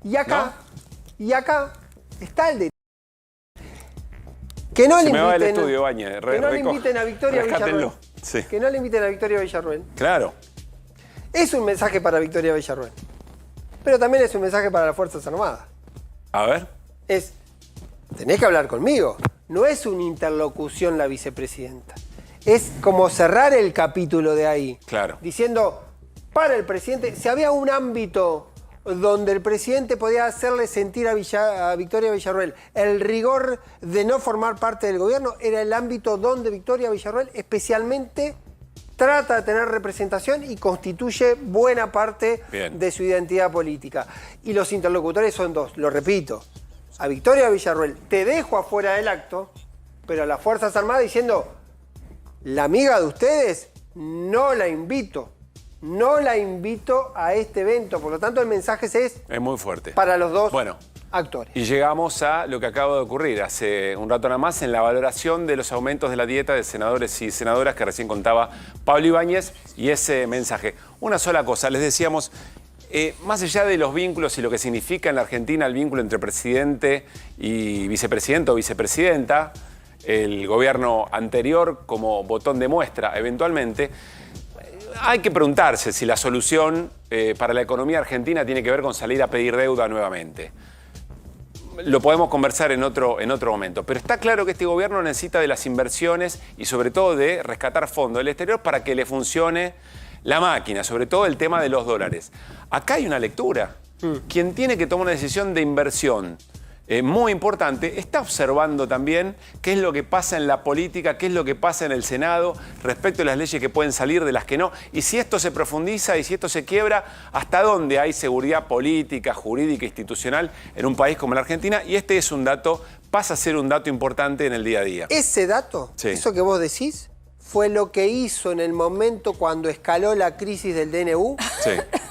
Y acá, está el detalle. Que no le inviten, va el estudio, Bañez. Que no le inviten a Victoria Villarruel. Sí. Que no le inviten a Victoria Villarruel. Claro. Es un mensaje para Victoria Villarruel. Pero también es un mensaje para las Fuerzas Armadas. A ver. Tenés que hablar conmigo. No es una interlocución la vicepresidenta. Es como cerrar el capítulo de ahí. Claro. Diciendo, para el presidente, si había un ámbito donde el presidente podía hacerle sentir a Victoria Villarruel el rigor de no formar parte del gobierno, era el ámbito donde Victoria Villarruel especialmente trata de tener representación y constituye buena parte de su identidad política. Y los interlocutores son dos, lo repito. A Victoria Villarruel te dejo afuera del acto, pero a las Fuerzas Armadas diciendo, la amiga de ustedes no la invito. No la invito a este evento. Por lo tanto, el mensaje es muy fuerte para los dos actores. Y llegamos a lo que acaba de ocurrir hace un rato nada más en la valoración de los aumentos de la dieta de senadores y senadoras que recién contaba Pablo Ibáñez y ese mensaje. Una sola cosa, les decíamos, más allá de los vínculos y lo que significa en la Argentina el vínculo entre presidente y vicepresidente o vicepresidenta, el gobierno anterior como botón de muestra eventualmente, hay que preguntarse si la solución para la economía argentina tiene que ver con salir a pedir deuda nuevamente. Lo podemos conversar en otro momento. Pero está claro que este gobierno necesita de las inversiones y sobre todo de rescatar fondos del exterior para que le funcione la máquina, sobre todo el tema de los dólares. Acá hay una lectura. Quien tiene que tomar una decisión de inversión muy importante, está observando también qué es lo que pasa en la política, qué es lo que pasa en el Senado respecto a las leyes que pueden salir, de las que no. Y si esto se profundiza y si esto se quiebra, ¿hasta dónde hay seguridad política, jurídica, institucional en un país como la Argentina? Y este es un dato, pasa a ser un dato importante en el día a día. Ese dato, eso que vos decís, fue lo que hizo en el momento cuando escaló la crisis del DNU,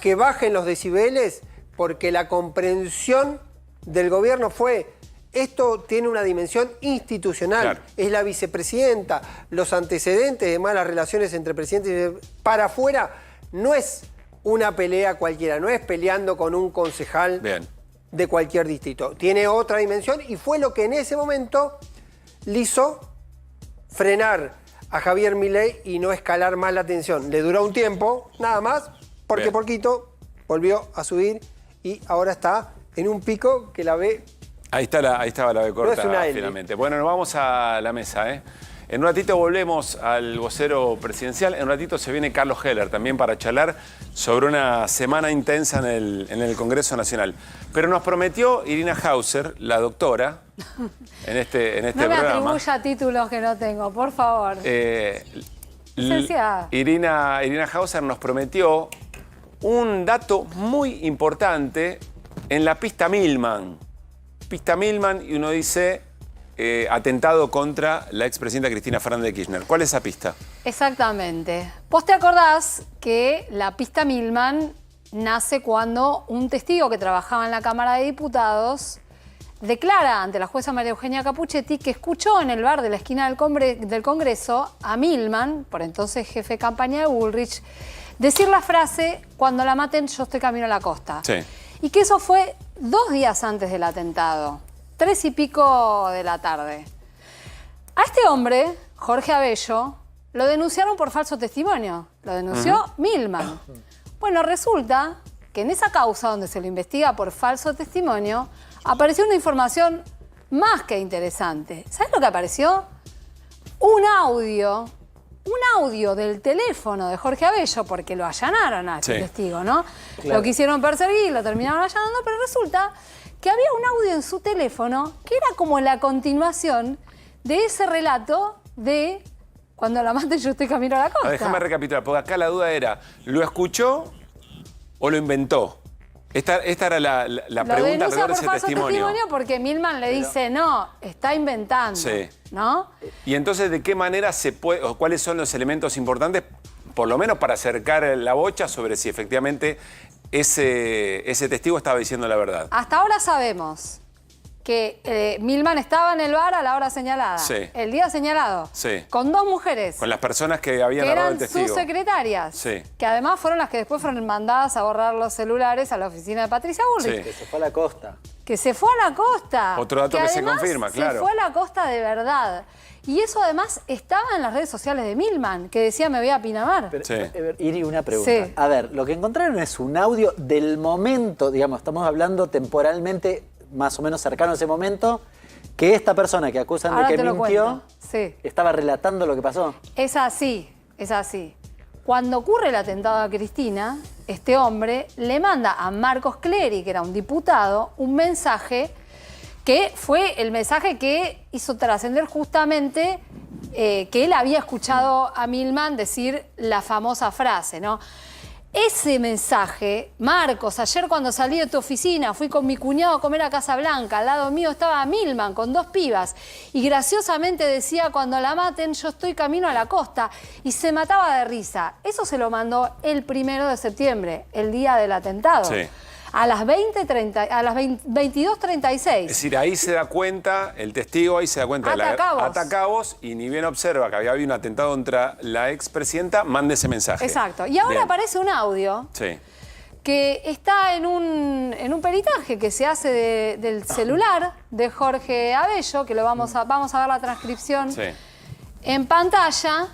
que bajen los decibeles porque la comprensión del gobierno fue esto tiene una dimensión institucional. Claro. Es la vicepresidenta. Los antecedentes de malas relaciones entre presidentes y para afuera no es una pelea cualquiera, no es peleando con un concejal de cualquier distrito. Tiene otra dimensión y fue lo que en ese momento le hizo frenar a Javier Milei y no escalar más la tensión. Le duró un tiempo, nada más, porque poquito volvió a subir y ahora está en un pico que la ve. Ahí estaba la B corta, No es una L. finalmente. Bueno, nos vamos a la mesa, ¿eh? En un ratito volvemos al vocero presidencial. En un ratito se viene Carlos Heller también para charlar sobre una semana intensa en el Congreso Nacional. Pero nos prometió Irina Hauser, la doctora, en este no me programa. atribuya títulos que no tengo, por favor. Licenciada. Irina Hauser nos prometió un dato muy importante en la pista Milman. Pista Milman, y uno dice atentado contra la expresidenta Cristina Fernández de Kirchner. ¿Cuál es esa pista? Exactamente. Vos te acordás que la pista Milman nace cuando un testigo que trabajaba en la Cámara de Diputados declara ante la jueza María Eugenia Capuchetti que escuchó en el bar de la esquina del Congreso a Milman, por entonces jefe de campaña de Bullrich, decir la frase: cuando la maten yo estoy camino a la costa. Sí. Y que eso fue 2 días antes del atentado, 3 y pico de la tarde. A este hombre, Jorge Abello, lo denunciaron por falso testimonio. Lo denunció Milman. Bueno, resulta que en esa causa donde se lo investiga por falso testimonio, apareció una información más que interesante. ¿Sabes lo que apareció? Un audio del teléfono de Jorge Abello, porque lo allanaron a este testigo, ¿no? Claro. Lo quisieron perseguir, lo terminaron allanando, pero resulta que había un audio en su teléfono que era como la continuación de ese relato de cuando la maten yo estoy camino a la costa. Déjame recapitular, porque acá la duda era, ¿lo escuchó o lo inventó? Esta era la pregunta alrededor de ese testimonio. Porque Milman le dice, no, está inventando, ¿no? Y entonces, ¿de qué manera se puede, o cuáles son los elementos importantes, por lo menos para acercar la bocha sobre si efectivamente ese testigo estaba diciendo la verdad? Hasta ahora sabemos que Milman estaba en el bar a la hora señalada, el día señalado, con 2 mujeres. Con las personas que habían narrado el testigo. Sus secretarias, que además fueron las que después fueron mandadas a borrar los celulares a la oficina de Patricia Bullrich. Que se fue a la costa. Que se fue a la costa. Otro dato que se confirma, claro. Se fue a la costa de verdad. Y eso además estaba en las redes sociales de Milman, que decía me voy a Pinamar. Iri, una pregunta. A ver, lo que encontraron es un audio del momento, digamos, estamos hablando temporalmente más o menos cercano a ese momento, que esta persona que acusan de que mintió estaba relatando lo que pasó. Es así, es así. Cuando ocurre el atentado a Cristina, este hombre le manda a Marcos Clery, que era un diputado, un mensaje que fue el mensaje que hizo trascender justamente que él había escuchado a Milman decir la famosa frase, ¿no? Ese mensaje, Marcos, ayer cuando salí de tu oficina fui con mi cuñado a comer a Casablanca, al lado mío estaba Milman con 2 pibas y graciosamente decía cuando la maten yo estoy camino a la costa y se mataba de risa. Eso se lo mandó el 1 de septiembre, el día del atentado. A las 22:36. Es decir, ahí se da cuenta, el testigo ahí se da cuenta de Atacabos y ni bien observa que había habido un atentado contra la expresidenta, manda ese mensaje. Exacto. Y ahora aparece un audio que está en un peritaje que se hace del celular de Jorge Abello, que lo vamos a ver la transcripción en pantalla.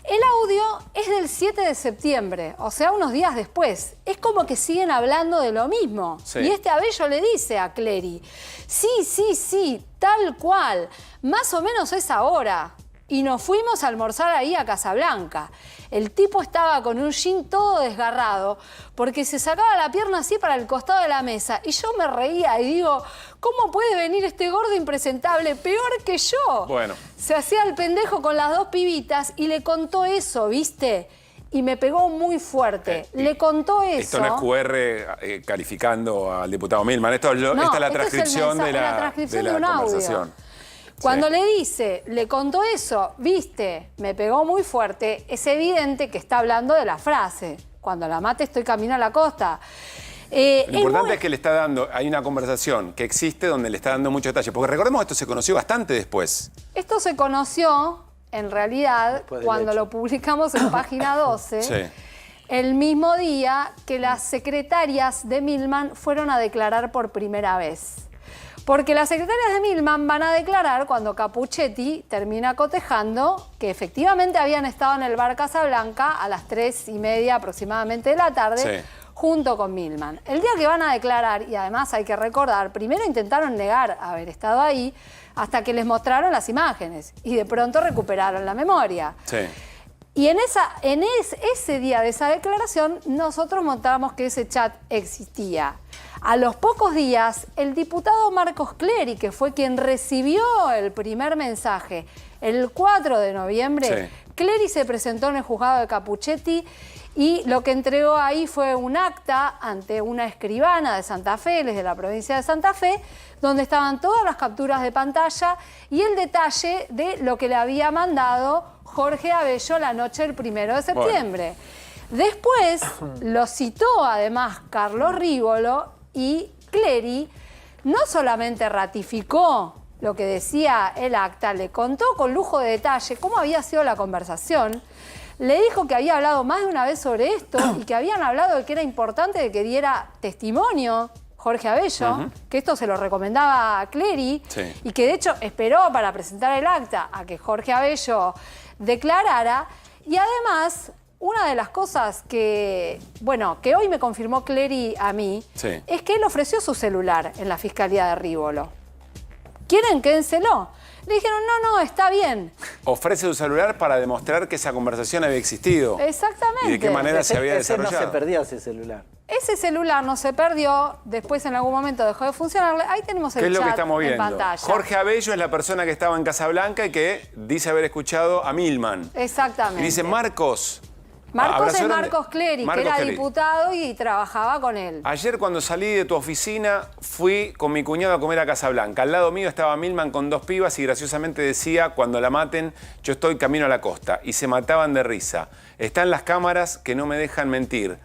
El audio es del 7 de septiembre, o sea, unos días después. Es como que siguen hablando de lo mismo. Y este Abello le dice a Clery, sí, tal cual, más o menos es ahora. Y nos fuimos a almorzar ahí a Casablanca. El tipo estaba con un jean todo desgarrado porque se sacaba la pierna así para el costado de la mesa. Y yo me reía y digo, ¿cómo puede venir este gordo impresentable peor que yo? Bueno. Se hacía el pendejo con las 2 pibitas y le contó eso, ¿viste? Y me pegó muy fuerte. Le contó eso. Esto no es QR calificando al diputado Milman. Esta es la transcripción de la conversación. Cuando le dice, le contó eso, viste, me pegó muy fuerte, es evidente que está hablando de la frase, cuando la mate estoy camino a la costa. Lo importante es que le está dando, hay una conversación que existe donde le está dando mucho detalle, porque recordemos que esto se conoció bastante después. Esto se conoció, en realidad, cuando lo publicamos en Página 12, Sí. el mismo día que las secretarias de Milman fueron a declarar por primera vez. Porque las secretarias de Milman van a declarar cuando Capuchetti termina cotejando que efectivamente habían estado en el bar Casablanca a las 3:30 aproximadamente de la tarde, Sí. junto con Milman. El día que van a declarar, y además hay que recordar, primero intentaron negar haber estado ahí hasta que les mostraron las imágenes y de pronto recuperaron la memoria. Sí. Y en ese día de esa declaración, nosotros mostramos que ese chat existía. A los pocos días, el diputado Marcos Clery, que fue quien recibió el primer mensaje el 4 de noviembre, Sí. Clery se presentó en el juzgado de Capuchetti y lo que entregó ahí fue un acta ante una escribana de Santa Fe, él es de la provincia de Santa Fe, donde estaban todas las capturas de pantalla y el detalle de lo que le había mandado Jorge Abello la noche del 1 de septiembre. Después lo citó además Carlos Rívolo y Clery no solamente ratificó lo que decía el acta, le contó con lujo de detalle cómo había sido la conversación, le dijo que había hablado más de una vez sobre esto y que habían hablado de que era importante de que diera testimonio Jorge Abello, que esto se lo recomendaba a Clery, Sí. y que de hecho esperó para presentar el acta a que Jorge Abello declarara. Y además, una de las cosas que hoy me confirmó Clery a mí, Sí. es que él ofreció su celular en la Fiscalía de Rívolo. ¿Quieren? Quédenselo. Le dijeron, no, está bien. Ofrece su celular para demostrar que esa conversación había existido. Exactamente. ¿Y de qué manera se había desarrollado? No se perdía ese celular. Ese celular no se perdió, después en algún momento dejó de funcionar. Ahí tenemos el ¿Qué es lo que chat estamos en viendo? pantalla. Jorge Abello es la persona que estaba en Casablanca y que dice haber escuchado a Milman. Exactamente. Y dice, Marcos es Marcos Clery, que era Clery. diputado y trabajaba con él. Ayer cuando salí de tu oficina fui con mi cuñado a comer a Casablanca. Al lado mío estaba Milman con 2 pibas y graciosamente decía, cuando la maten, yo estoy camino a la costa. Y se mataban de risa. Están las cámaras que no me dejan mentir.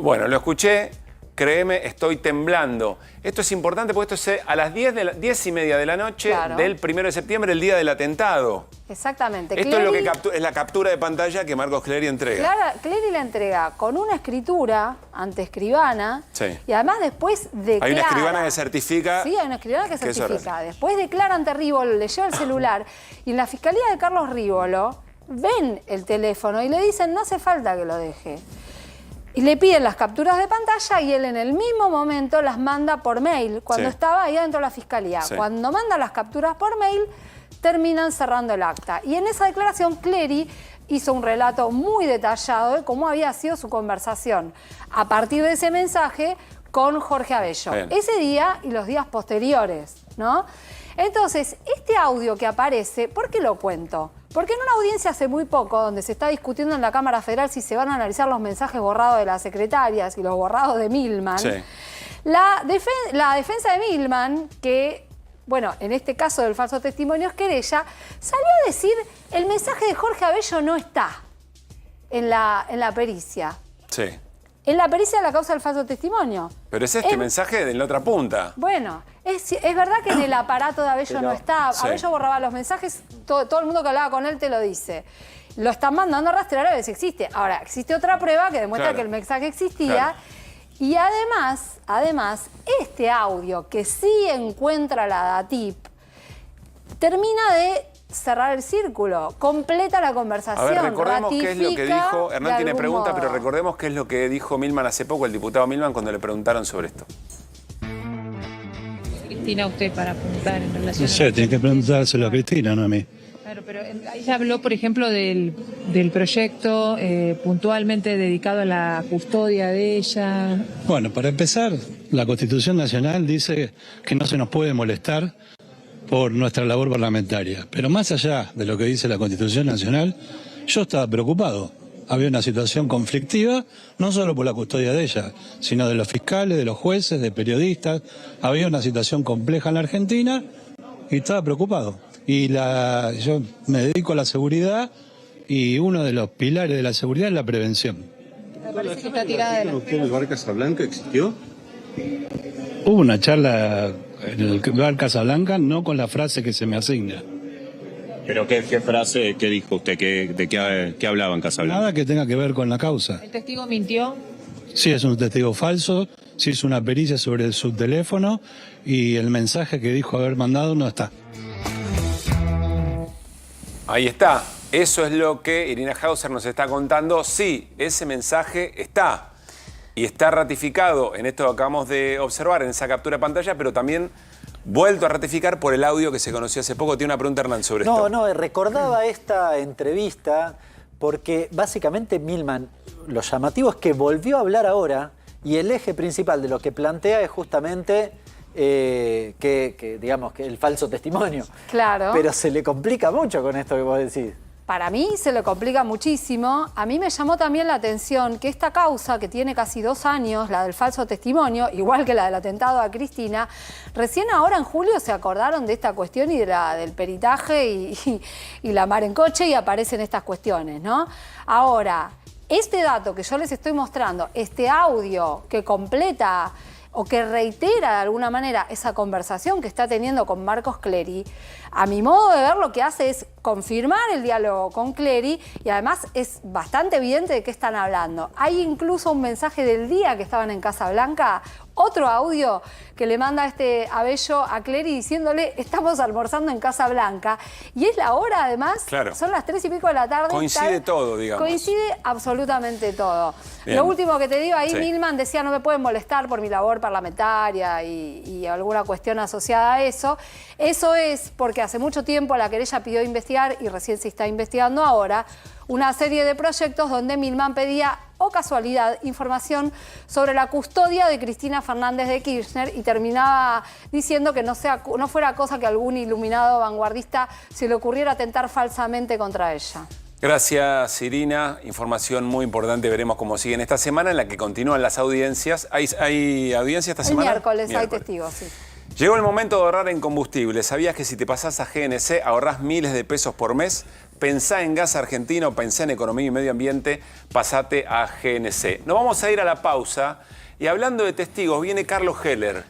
Bueno, lo escuché, créeme, estoy temblando. Esto es importante porque esto es a las 10:30 de la noche del 1 de septiembre, el día del atentado. Exactamente. Esto es lo que es la captura de pantalla que Marcos Clery entrega. Clery la entrega con una escritura ante escribana, Sí. y además después declara. Hay una escribana que certifica. Sí, hay una escribana que que eso certifica. Después declara ante Rívolo, le lleva el celular y en la Fiscalía de Carlos Rívolo ven el teléfono y le dicen no hace falta que lo deje. Y le piden las capturas de pantalla y él en el mismo momento las manda por mail, cuando Sí. estaba ahí adentro de la Fiscalía. Sí. Cuando manda las capturas por mail, terminan cerrando el acta. Y en esa declaración, Clery hizo un relato muy detallado de cómo había sido su conversación a partir de ese mensaje con Jorge Abello. Bien. Ese día y los días posteriores, ¿no? Entonces, este audio que aparece, ¿por qué lo cuento? Porque en una audiencia hace muy poco, donde se está discutiendo en la Cámara Federal si se van a analizar los mensajes borrados de las secretarias y los borrados de Milman, Sí. la defensa de Milman, que, bueno, en este caso del falso testimonio es querella, salió a decir el mensaje de Jorge Abello no está en la pericia. Sí. En la pericia de la causa del falso testimonio. Pero es este mensaje de la otra punta. Bueno, es verdad que en el aparato de Abello no está. Sí. Abello borraba los mensajes, todo el mundo que hablaba con él te lo dice. Lo están mandando a rastrear a ver si existe. Ahora, existe otra prueba que demuestra Claro. que el mensaje existía. Claro. Y además, este audio que sí encuentra la DATIP termina de cerrar el círculo, completa la A conversación. ver, recordemos qué es lo que ratifica dijo. de Hernán tiene algún pregunta, modo. pero recordemos qué es lo que dijo Milman hace poco, el diputado Milman, cuando le preguntaron sobre esto. Cristina, usted para apuntar en relación No sé, tiene que preguntárselo a Cristina, no a mí. Claro, pero ahí se habló, por ejemplo, del proyecto puntualmente dedicado a la custodia de ella. Bueno, para empezar, la Constitución Nacional dice que no se nos puede molestar por nuestra labor parlamentaria. Pero más allá de lo que dice la Constitución Nacional, yo estaba preocupado. Había una situación conflictiva, no solo por la custodia de ella, sino de los fiscales, de los jueces, de periodistas. Había una situación compleja en la Argentina y estaba preocupado. Y yo me dedico a la seguridad y uno de los pilares de la seguridad es la prevención. parece que está tirada de la... ¿Usted en el bar Casablanca existió? Hubo una charla en el bar Casablanca, no con la frase que se me asigna. ¿Pero qué frase, qué dijo usted? ¿De qué hablaba en Casablanca? Nada que tenga que ver con la causa. ¿El testigo mintió? Sí, es un testigo falso, sí es una pericia sobre su teléfono y el mensaje que dijo haber mandado no está. Ahí está. Eso es lo que Irina Hauser nos está contando. Sí, ese mensaje está. Y está ratificado en esto que acabamos de observar, en esa captura de pantalla, pero también vuelto a ratificar por el audio que se conoció hace poco. Tiene una pregunta Hernán sobre esto. No, recordaba esta entrevista porque básicamente Milman, lo llamativo es que volvió a hablar ahora y el eje principal de lo que plantea es justamente digamos, que el falso testimonio. Claro. Pero se le complica mucho con esto que vos decís. Para mí se le complica muchísimo. A mí me llamó también la atención que esta causa, que tiene casi 2 años, la del falso testimonio, igual que la del atentado a Cristina, recién ahora en julio se acordaron de esta cuestión y de del peritaje y la mar en coche y aparecen estas cuestiones, ¿no? Ahora, este dato que yo les estoy mostrando, este audio que completa o que reitera de alguna manera esa conversación que está teniendo con Marcos Clery, a mi modo de ver lo que hace es confirmar el diálogo con Clery y además es bastante evidente de qué están hablando. Hay incluso un mensaje del día que estaban en Casablanca, otro audio que le manda Abello a Clery diciéndole estamos almorzando en Casablanca y es la hora además, claro. Son las 3 y pico de la tarde. Coincide todo, digamos. Coincide absolutamente todo. Bien. Lo último que te digo, ahí Sí. Milman decía no me pueden molestar por mi labor parlamentaria y alguna cuestión asociada a eso. Eso es porque hace mucho tiempo la querella pidió investigar y recién se está investigando ahora una serie de proyectos donde Milman pedía, o casualidad, información sobre la custodia de Cristina Fernández de Kirchner y terminaba diciendo que no fuera cosa que a algún iluminado vanguardista se le ocurriera atentar falsamente contra ella. Gracias, Irina. Información muy importante. Veremos cómo siguen esta semana en la que continúan las audiencias. ¿Hay audiencia esta semana? Miércoles hay testigos, sí. Llegó el momento de ahorrar en combustible. ¿Sabías que si te pasás a GNC ahorrás miles de pesos por mes? Pensá en gas argentino, pensá en economía y medio ambiente, pasate a GNC. Nos vamos a ir a la pausa y hablando de testigos viene Carlos Heller.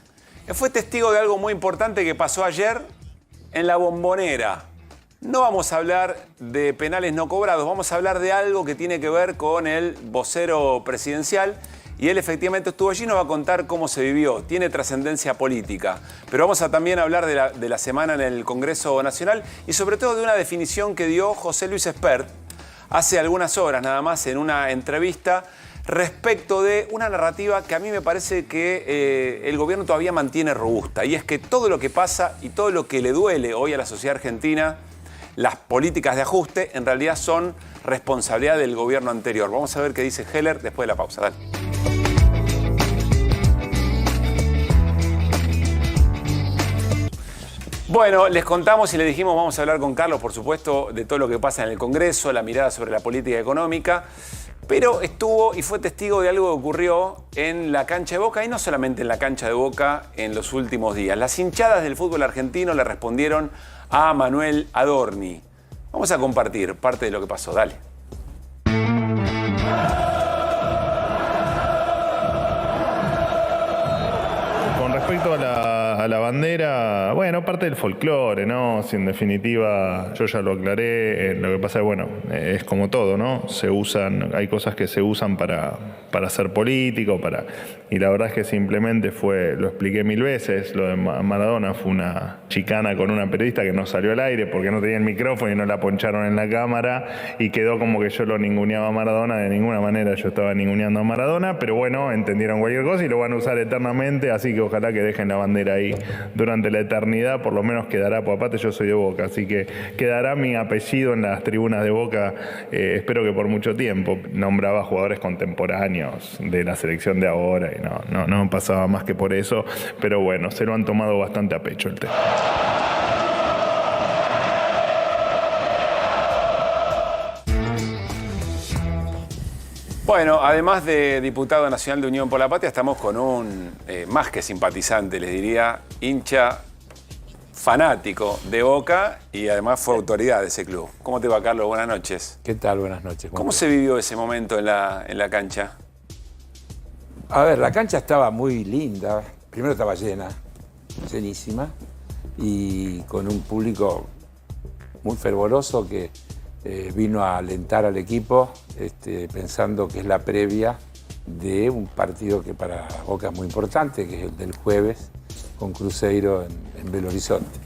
Fue testigo de algo muy importante que pasó ayer en La Bombonera. No vamos a hablar de penales no cobrados, vamos a hablar de algo que tiene que ver con el vocero presidencial. Y él efectivamente estuvo allí y nos va a contar cómo se vivió. Tiene trascendencia política. Pero vamos a también hablar de la semana en el Congreso Nacional y sobre todo de una definición que dio José Luis Espert hace algunas horas nada más en una entrevista respecto de una narrativa que a mí me parece que el gobierno todavía mantiene robusta. Y es que todo lo que pasa y todo lo que le duele hoy a la sociedad argentina, las políticas de ajuste, en realidad son responsabilidad del gobierno anterior. Vamos a ver qué dice Heller después de la pausa. Dale. Bueno, les contamos y les dijimos, vamos a hablar con Carlos, por supuesto, de todo lo que pasa en el Congreso, la mirada sobre la política económica, pero estuvo y fue testigo de algo que ocurrió en la cancha de Boca, y no solamente en la cancha de Boca en los últimos días. Las hinchadas del fútbol argentino le respondieron a Manuel Adorni. Vamos a compartir parte de lo que pasó, dale. Con respecto a la bandera, bueno, parte del folclore, ¿no? Si en definitiva, yo ya lo aclaré, lo que pasa es, bueno, es como todo, ¿no? Hay cosas que se usan para ser político, y la verdad es que simplemente lo expliqué 1000 veces, lo de Maradona fue una chicana con una periodista que no salió al aire porque no tenía el micrófono y no la poncharon en la cámara y quedó como que yo lo ninguneaba a Maradona. De ninguna manera yo estaba ninguneando a Maradona, pero bueno, entendieron cualquier cosa y lo van a usar eternamente, así que ojalá que dejen la bandera ahí durante la eternidad, por lo menos quedará, por aparte yo soy de Boca, así que quedará mi apellido en las tribunas de Boca, espero que por mucho tiempo. Nombraba jugadores contemporáneos de la selección de ahora y no pasaba más que por eso, pero bueno, se lo han tomado bastante a pecho el tema. Bueno, además de diputado nacional de Unión por la Patria, estamos con un más que simpatizante, les diría, hincha fanático de Boca y además fue autoridad de ese club. ¿Cómo te va, Carlos? Buenas noches. ¿Qué tal? Buenas noches. ¿Cómo se vivió ese momento en la cancha? A ver, la cancha estaba muy linda. Primero estaba llenísima, y con un público muy fervoroso que vino a alentar al equipo, pensando que es la previa de un partido que para Boca es muy importante, que es el del jueves con Cruzeiro en Belo Horizonte.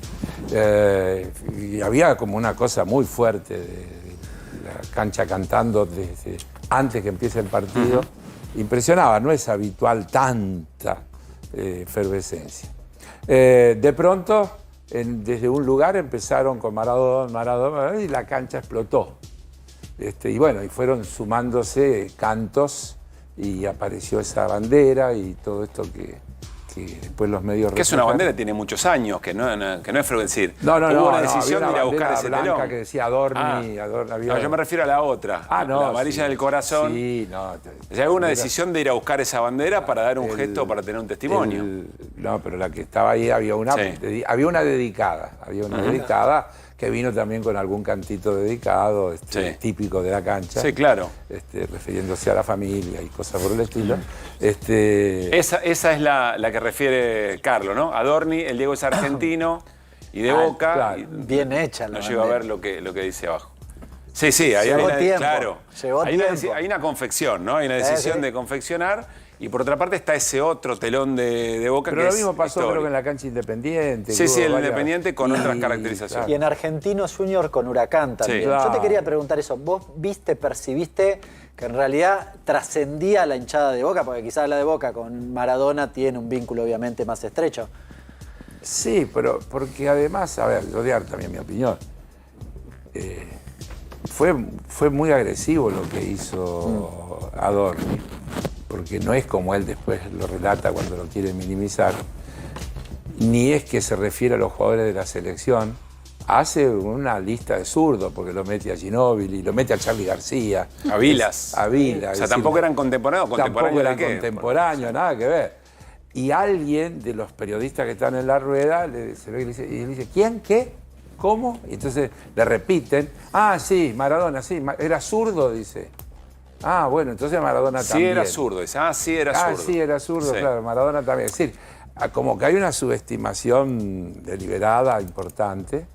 Y había como una cosa muy fuerte de la cancha cantando desde antes que empiece el partido. Impresionaba, no es habitual tanta efervescencia. De pronto, desde un lugar empezaron con Maradona, y la cancha explotó. Y bueno, y fueron sumándose cantos y apareció esa bandera y todo esto que después los medios... Que es una bandera que tiene muchos años, que no es decir. No, hubo una decisión había de ir a buscar ese blanca telón. que decía Adorni. No, yo me refiero a la otra, la amarilla del corazón. Sí, no. O sea, hubo una decisión de ir a buscar esa bandera para dar un gesto, para tener un testimonio. No, pero la que estaba ahí había una dedicada. Había una dedicada que vino también con algún cantito dedicado, típico de la cancha. Sí, claro. Refiriéndose a la familia y cosas por el estilo. Esa es la que refiere Carlos, ¿no? Adorni, el Diego es argentino y de Boca. Claro. Bien hecha la no llego a ver lo que dice abajo. Sí, ahí hay una confección, ¿no? Hay una decisión de confeccionar. Y por otra parte está ese otro telón de Boca. Pero que lo mismo pasó creo que en la cancha Independiente. Sí, el Independiente con otras caracterizaciones. Y en Argentinos Junior con Huracán también. Sí. Yo te quería preguntar eso. ¿Vos percibiste que en realidad trascendía la hinchada de Boca? Porque quizás la de Boca con Maradona tiene un vínculo obviamente más estrecho. Sí, pero porque además, a ver, yo voy a dar también mi opinión. Fue muy agresivo lo que hizo Adorni, porque no es como él después lo relata cuando lo quiere minimizar, ni es que se refiere a los jugadores de la selección. Hace una lista de zurdos, porque lo mete a Ginóbili, lo mete a Charly García. A Vilas. A Vilas. O sea, tampoco eran contemporáneos. Tampoco eran contemporáneos, nada que ver. Y alguien de los periodistas que están en la rueda se ve que le dice, ¿quién? ¿Qué? ¿Cómo? Y entonces le repiten, sí, Maradona, sí, era zurdo, dice. Bueno, entonces Maradona también. Sí era zurdo, dice. Sí era zurdo. Sí era zurdo, claro, Maradona también. Es decir, como que hay una subestimación deliberada importante.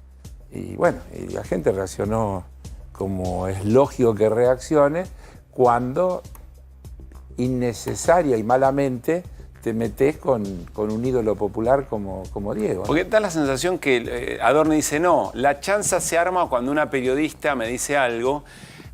Y bueno, y la gente reaccionó como es lógico que reaccione cuando innecesaria y malamente te metes con un ídolo popular como Diego, ¿no? Porque da la sensación que Adorni dice, no, la chanza se arma cuando una periodista me dice algo,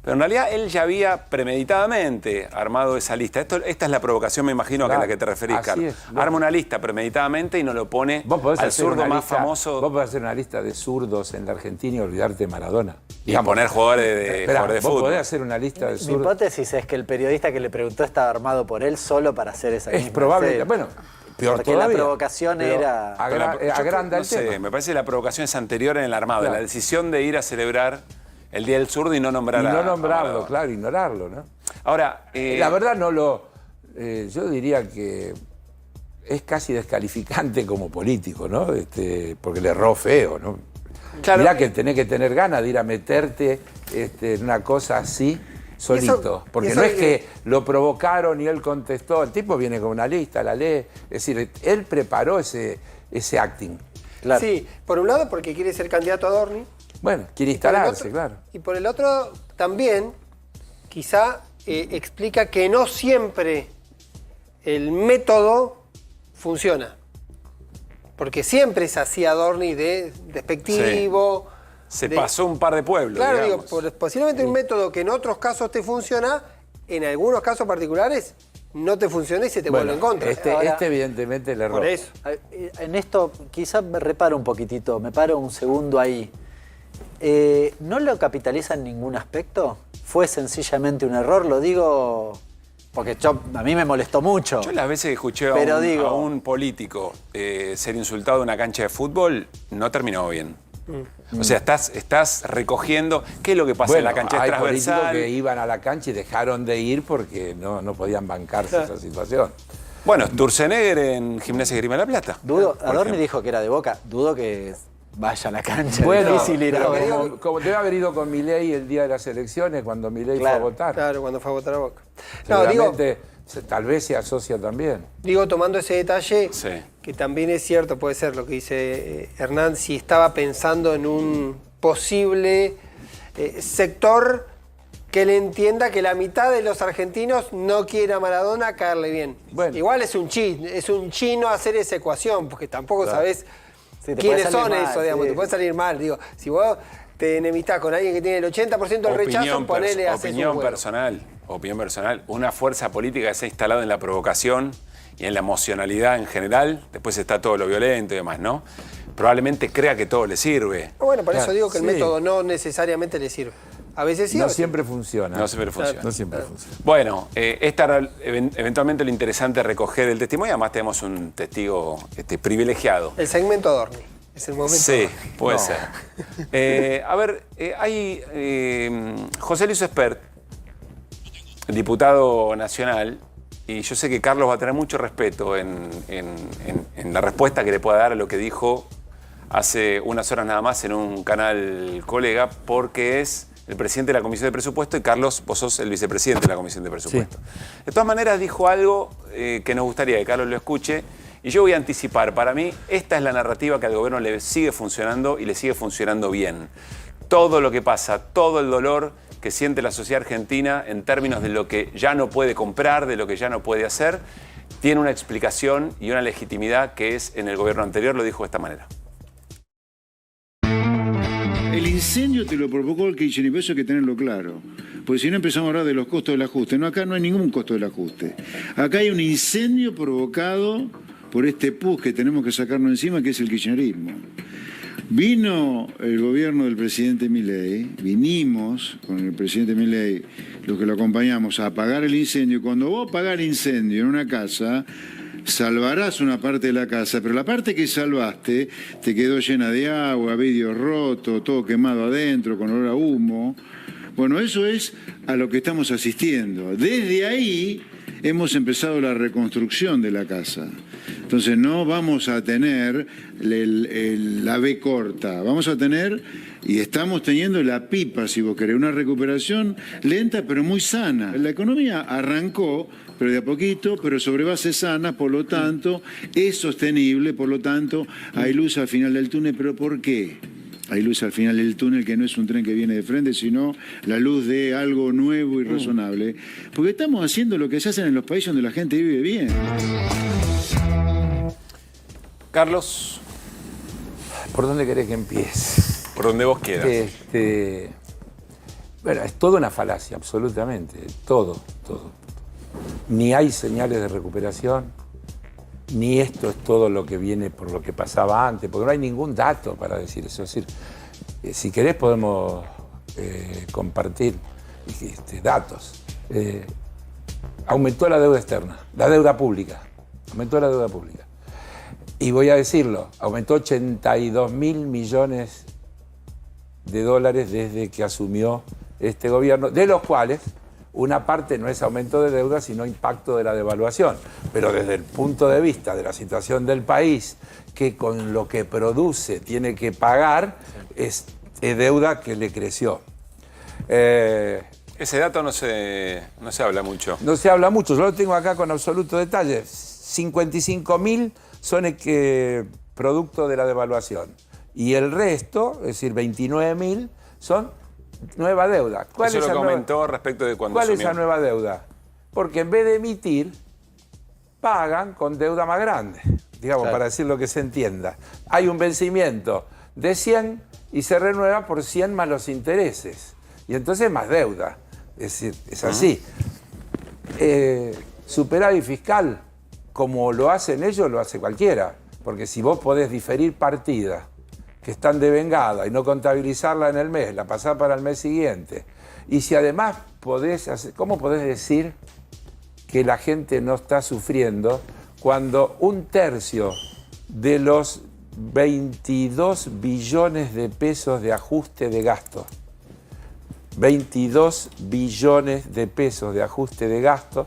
pero en realidad él ya había premeditadamente armado esa lista. Esta es la provocación, me imagino, a la que te referís, Carlos. Arma una lista premeditadamente y no lo pone al zurdo más famoso. Vos podés hacer una lista de zurdos en la Argentina y olvidarte de Maradona. Y poner jugadores de fútbol. Vos podés hacer una lista de zurdos. Mi hipótesis es que el periodista que le preguntó estaba armado por él solo para hacer esa Es probable. Bueno, peor porque todavía. La provocación era... agranda el tema. Me parece que la provocación es anterior en el armado. La decisión de ir a celebrar el Día del Zurdo y no nombrar a nombrarlo, claro, ignorarlo, ¿no? Ahora, la verdad yo diría que es casi descalificante como político, ¿no? Porque le erró feo, ¿no? Claro. Mirá que tenés que tener ganas de ir a meterte en una cosa así solito. Porque no es que lo provocaron y él contestó. El tipo viene con una lista, la lee. Es decir, él preparó ese acting. Claro. Sí, por un lado porque quiere ser candidato a Adorni. Bueno, quiere instalarse, claro. Y por el otro, también, quizá explica que no siempre el método funciona. Porque siempre es así Adorni de despectivo. Sí. Se pasó un par de pueblos, claro, digamos. digo, posiblemente un método que en otros casos te funciona, en algunos casos particulares no te funciona y se te vuelve en contra. Este evidentemente le erró. Por eso. En esto quizás me reparo un poquitito, me paro un segundo ahí. ¿No lo capitaliza en ningún aspecto? ¿Fue sencillamente un error? Lo digo porque a mí me molestó mucho. Yo las veces que escuché a un político ser insultado en una cancha de fútbol, no terminó bien. O sea, estás recogiendo qué es lo que pasa en la cancha. Es transversal. Hay políticos que iban a la cancha y dejaron de ir porque no podían bancarse esa situación. Bueno, Sturzenegger en Gimnasia y Esgrima de la Plata. Adorni dijo que era de Boca. Dudo que vaya a la cancha. Bueno, como debe haber ido con Milei el día de las elecciones, cuando Milei fue a votar. Claro, cuando fue a votar a Boca. Seguramente tal vez se asocia también. Digo, tomando ese detalle, que también es cierto, puede ser lo que dice Hernán, si estaba pensando en un posible sector que le entienda que la mitad de los argentinos no quiere a Maradona caerle bien. Bueno. Igual es un chino hacer esa ecuación, porque tampoco sabés quiénes son eso, digamos, te puede salir mal. Digo, si vos te enemistás con alguien que tiene el 80% del rechazo, ponele a opinión personal. Una fuerza política que se ha instalado en la provocación y en la emocionalidad en general, después está todo lo violento y demás, ¿no? Probablemente crea que todo le sirve. Bueno, por eso digo que el método no necesariamente le sirve. A veces sí. No siempre funciona. No siempre funciona. No siempre funciona. Bueno, esta era eventualmente lo interesante recoger el testimonio. Además tenemos un testigo privilegiado. El segmento Adorni. Es el momento. Sí, puede ser. A ver, hay José Luis Espert, diputado nacional, y yo sé que Carlos va a tener mucho respeto en la respuesta que le pueda dar a lo que dijo hace unas horas nada más en un canal colega, porque es el presidente de la Comisión de Presupuesto y Carlos, vos sos el vicepresidente de la Comisión de Presupuesto. Sí. De todas maneras dijo algo que nos gustaría que Carlos lo escuche, y yo voy a anticipar. Para mí esta es la narrativa que al gobierno le sigue funcionando y le sigue funcionando bien. Todo lo que pasa, todo el dolor que siente la sociedad argentina en términos de lo que ya no puede comprar, de lo que ya no puede hacer, tiene una explicación y una legitimidad que es en el gobierno anterior, lo dijo de esta manera. El incendio te lo provocó el kirchnerismo, eso hay que tenerlo claro. Porque si no empezamos a hablar de los costos del ajuste. No, acá no hay ningún costo del ajuste. Acá hay un incendio provocado por este pus que tenemos que sacarnos encima, que es el kirchnerismo. Vino el gobierno del presidente Milei, vinimos con el presidente Milei, los que lo acompañamos, a apagar el incendio. Cuando vos apagás el incendio en una casa, salvarás una parte de la casa, pero la parte que salvaste te quedó llena de agua, vidrio roto, todo quemado adentro, con olor a humo. Bueno, eso es a lo que estamos asistiendo. Desde ahí hemos empezado la reconstrucción de la casa. Entonces no vamos a tener la B corta, vamos a tener, y estamos teniendo la pipa, si vos querés, una recuperación lenta pero muy sana. La economía arrancó, pero de a poquito, pero sobre bases sanas, por lo tanto, es sostenible, por lo tanto, hay luz al final del túnel. ¿Pero por qué? Hay luz al final del túnel, que no es un tren que viene de frente, sino la luz de algo nuevo y razonable. Porque estamos haciendo lo que se hace en los países donde la gente vive bien. Carlos, ¿por dónde querés que empiece? Por donde vos quieras. Bueno, es toda una falacia, absolutamente. Todo. Ni hay señales de recuperación, ni esto es todo lo que viene por lo que pasaba antes, porque no hay ningún dato para decir eso. Es decir, si querés podemos compartir datos. Aumentó la deuda externa, la deuda pública. Aumentó la deuda pública. Y voy a decirlo, aumentó 82.000 millones de dólares desde que asumió este gobierno, de los cuales una parte no es aumento de deuda, sino impacto de la devaluación. Pero desde el punto de vista de la situación del país, que con lo que produce tiene que pagar, es deuda que le creció. Ese dato no se habla mucho. No se habla mucho, yo lo tengo acá con absoluto detalle. 55.000 son producto de la devaluación. Y el resto, es decir, 29.000, son nueva deuda. Eso es lo que aumentó respecto de cuando asumió. ¿Cuál es esa nueva deuda? Porque en vez de emitir, pagan con deuda más grande. Digamos, para decir lo que se entienda. Hay un vencimiento de 100 y se renueva por 100 más los intereses. Y entonces más deuda. Es decir, es así. Superávit fiscal, como lo hacen ellos, lo hace cualquiera. Porque si vos podés diferir partidas que están devengadas y no contabilizarla en el mes, la pasás para el mes siguiente, y si además podés hacer, ¿cómo podés decir que la gente no está sufriendo cuando un tercio de los 22 billones de pesos de ajuste de gasto, 22 billones de pesos de ajuste de gasto,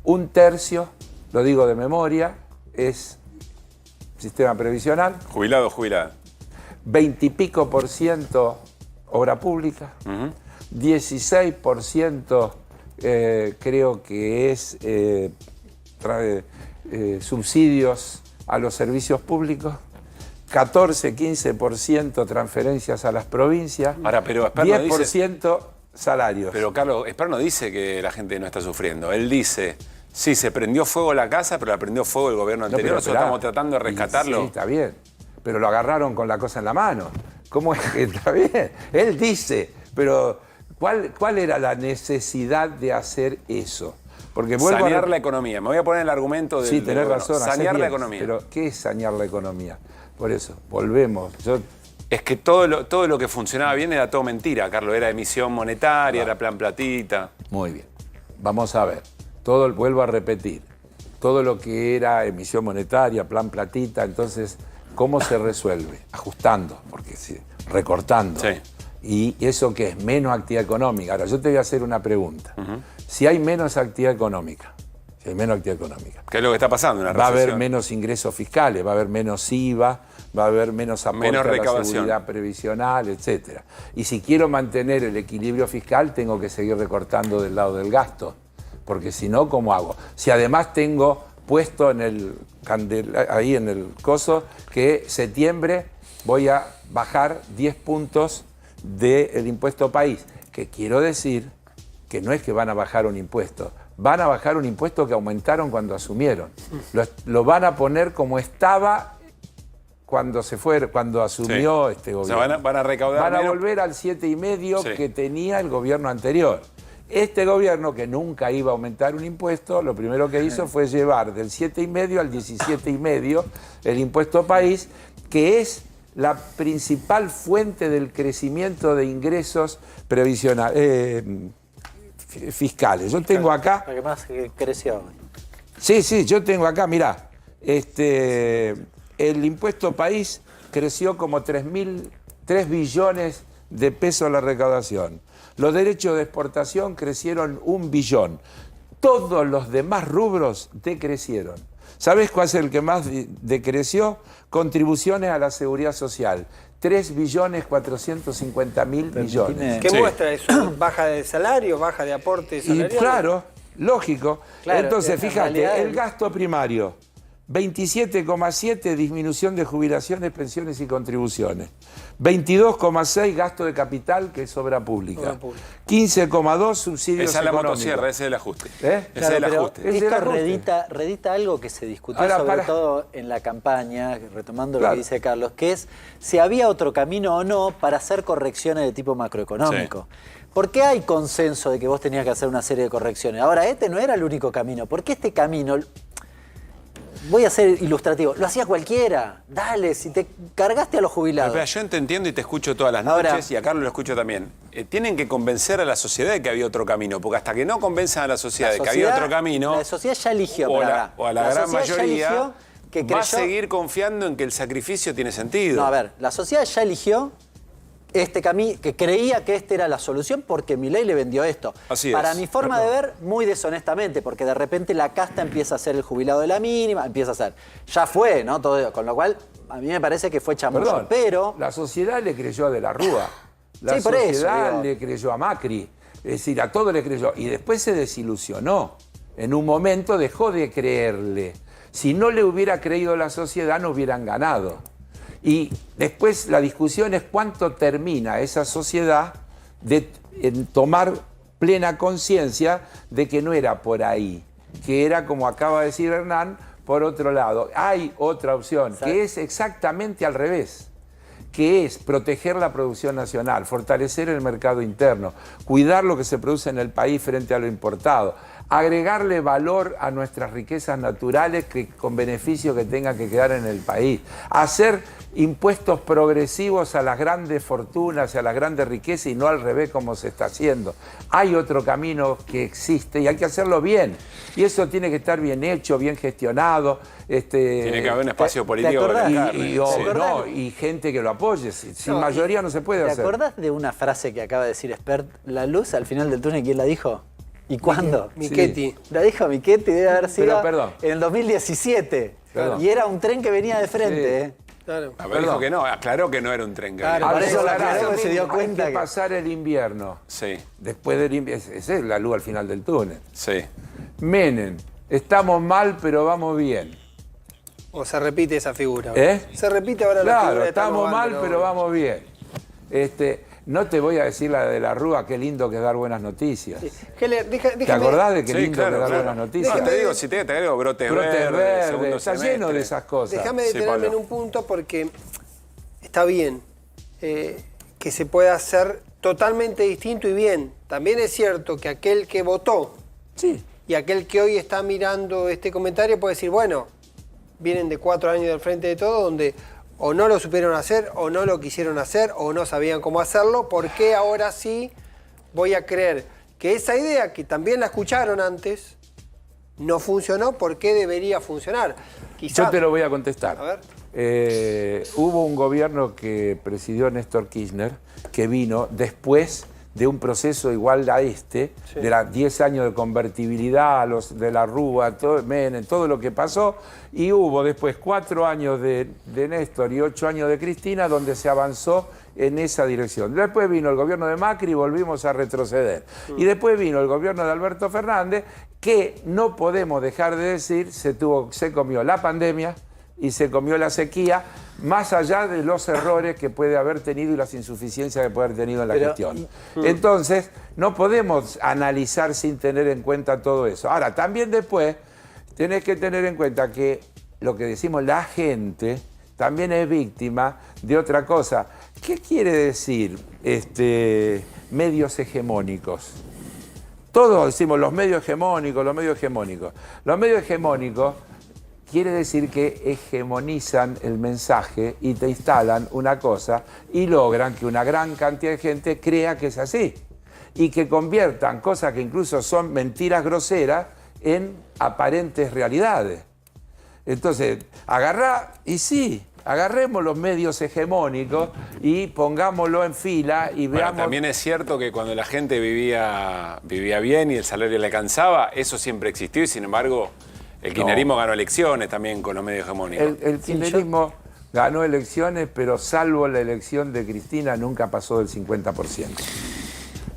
un tercio, lo digo de memoria, es sistema previsional. Jubilado, jubilada. 20 y pico % obra pública, 16% creo que es subsidios a los servicios públicos, 14-15% transferencias a las provincias, ahora, pero 10% salarios. Pero Carlos, Esper no dice que la gente no está sufriendo. Él dice, sí, se prendió fuego la casa, pero la prendió fuego el gobierno anterior. Nosotros estamos tratando de rescatarlo. Sí, está bien. Pero lo agarraron con la cosa en la mano. ¿Cómo es que está bien? Él dice, pero ¿cuál era la necesidad de hacer eso? Porque sanear la economía. Me voy a poner el argumento del... Sí, tenés razón. Sanear la economía. Pero ¿qué es sanear la economía? Por eso, volvemos. Es que todo lo que funcionaba bien era todo mentira, Carlos. Era emisión monetaria, era plan platita. Muy bien. Vamos a ver. Vuelvo a repetir. Todo lo que era emisión monetaria, plan platita, entonces, ¿cómo se resuelve? Ajustando, porque sí, recortando. Sí. ¿Y eso qué es? Menos actividad económica. Ahora, yo te voy a hacer una pregunta. Si hay menos actividad económica, ¿qué es lo que está pasando en la recesión? Va a haber menos ingresos fiscales, va a haber menos IVA, va a haber menos aporte a la seguridad previsional, etc. Y si quiero mantener el equilibrio fiscal, tengo que seguir recortando del lado del gasto. Porque si no, ¿cómo hago? Si además tengo puesto ahí en el coso que septiembre voy a bajar 10 puntos del impuesto país. Que quiero decir que no es que van a bajar un impuesto, van a bajar un impuesto que aumentaron cuando asumieron. Lo van a poner como estaba cuando asumió este gobierno. O sea, van a recaudar Van a menos. volver al 7,5 que tenía el gobierno anterior. Este gobierno, que nunca iba a aumentar un impuesto, lo primero que hizo fue llevar del 7,5 al 17,5 el impuesto país, que es la principal fuente del crecimiento de ingresos fiscales. Yo tengo acá... La que más creció. Sí, yo tengo acá, mirá, el impuesto país creció como 3 billones de pesos la recaudación. Los derechos de exportación crecieron 1 billón. Todos los demás rubros decrecieron. ¿Sabés cuál es el que más decreció? Contribuciones a la seguridad social. 3.450.000 millones. ¿Qué muestra eso? ¿Baja de salario? ¿Baja de aporte salarial? Y claro, lógico. Claro, entonces, fíjate, realidad, el gasto primario, 27,7 disminución de jubilaciones, pensiones y contribuciones. 22,6 gasto de capital, que es obra pública. 15,2 subsidios Esa es la económicos. motosierra, ese es el ajuste. Ese es el ajuste. Esto redita algo que se discutió sobre todo en la campaña, retomando lo que dice Carlos, que es si había otro camino o no para hacer correcciones de tipo macroeconómico. Sí. ¿Por qué hay consenso de que vos tenías que hacer una serie de correcciones? Ahora, este no era el único camino. ¿Por qué este camino... Voy a ser ilustrativo. Lo hacía cualquiera. Dale, si te cargaste a los jubilados. Pero yo te entiendo y te escucho todas las noches y a Carlos lo escucho también. Tienen que convencer a la sociedad de que había otro camino, porque hasta que no convenzan a la sociedad de que había otro camino... La sociedad ya eligió. O a la gran mayoría va a seguir confiando en que el sacrificio tiene sentido. No, a ver, la sociedad ya eligió este camino, que creía que esta era la solución porque Milei le vendió esto. Así Para es. mi forma de ver, muy deshonestamente, porque de repente la casta empieza a ser el jubilado de la mínima, empieza a ser. Ya fue, ¿no? Todo, con lo cual, a mí me parece que fue chamullo. Pero la sociedad le creyó a De la Rúa. La sí, por sociedad eso, le creyó a Macri. Es decir, a todo le creyó. Y después se desilusionó. En un momento dejó de creerle. Si no le hubiera creído la sociedad, no hubieran ganado. Y después la discusión es cuánto termina esa sociedad en tomar plena conciencia de que no era por ahí, que era, como acaba de decir Hernán, por otro lado. Hay otra opción, que es exactamente al revés, que es proteger la producción nacional, fortalecer el mercado interno, cuidar lo que se produce en el país frente a lo importado, agregarle valor a nuestras riquezas naturales con beneficios que tengan que quedar en el país, hacer impuestos progresivos a las grandes fortunas y a las grandes riquezas y no al revés como se está haciendo. Hay otro camino que existe y hay que hacerlo bien. Y eso tiene que estar bien hecho, bien gestionado. Tiene que haber un espacio político y gente que lo apoye. Sin mayoría no se puede hacer. ¿Te acordás de una frase que acaba de decir Espert? La luz al final del túnel, ¿quién la dijo? ¿Y cuándo? Michetti. La dijo Michetti, debe haber sido Pero, en el 2017. Perdón. Y era un tren que venía de frente. Claro. A ver, dijo que no, aclaró que no era un tren. Claro, por eso la aclaró, se dio cuenta hay que pasar el invierno. Sí. Después del invierno, esa es la luz al final del túnel. Sí. Menem, estamos mal, pero vamos bien. O se repite esa figura. ¿Eh? Se repite ahora la figura. Claro, estamos mal, pero vamos bien. No te voy a decir la de la Rúa, qué lindo que dar buenas noticias. Heller, ¿Te acordás de qué lindo claro, que dar claro. buenas noticias? No, te digo, si te agrego brotes verdes, segundo está semestre. lleno de esas cosas. Déjame detenerme en un punto porque está bien que se pueda hacer totalmente distinto y bien. También es cierto que aquel que votó y aquel que hoy está mirando este comentario puede decir, bueno, vienen de 4 años del Frente de Todos donde o no lo supieron hacer, o no lo quisieron hacer, o no sabían cómo hacerlo. ¿Por qué ahora sí voy a creer que esa idea, que también la escucharon antes, no funcionó? ¿Por qué debería funcionar? Yo te lo voy a contestar. A ver. Hubo un gobierno que presidió Néstor Kirchner, que vino después de un proceso igual a de los 10 años de convertibilidad, de la Rúa, todo lo que pasó, y hubo después 4 años de Néstor y 8 años de Cristina, donde se avanzó en esa dirección. Después vino el gobierno de Macri y volvimos a retroceder. Y después vino el gobierno de Alberto Fernández, que no podemos dejar de decir, se comió la pandemia y se comió la sequía, más allá de los errores que puede haber tenido y las insuficiencias que puede haber tenido en la gestión. Entonces, no podemos analizar sin tener en cuenta todo eso. Ahora, también después tenés que tener en cuenta que lo que decimos, la gente también es víctima de otra cosa. ¿Qué quiere decir medios hegemónicos? Todos decimos los medios hegemónicos, los medios hegemónicos. Los medios hegemónicos quiere decir que hegemonizan el mensaje y te instalan una cosa y logran que una gran cantidad de gente crea que es así y que conviertan cosas que incluso son mentiras groseras en aparentes realidades. Entonces, agarremos los medios hegemónicos y pongámoslo en fila y veamos... Bueno, también es cierto que cuando la gente vivía bien y el salario le alcanzaba, eso siempre existió y sin embargo... El kirchnerismo ganó elecciones también con los medios hegemónicos. El kirchnerismo ganó elecciones, pero salvo la elección de Cristina, nunca pasó del 50%.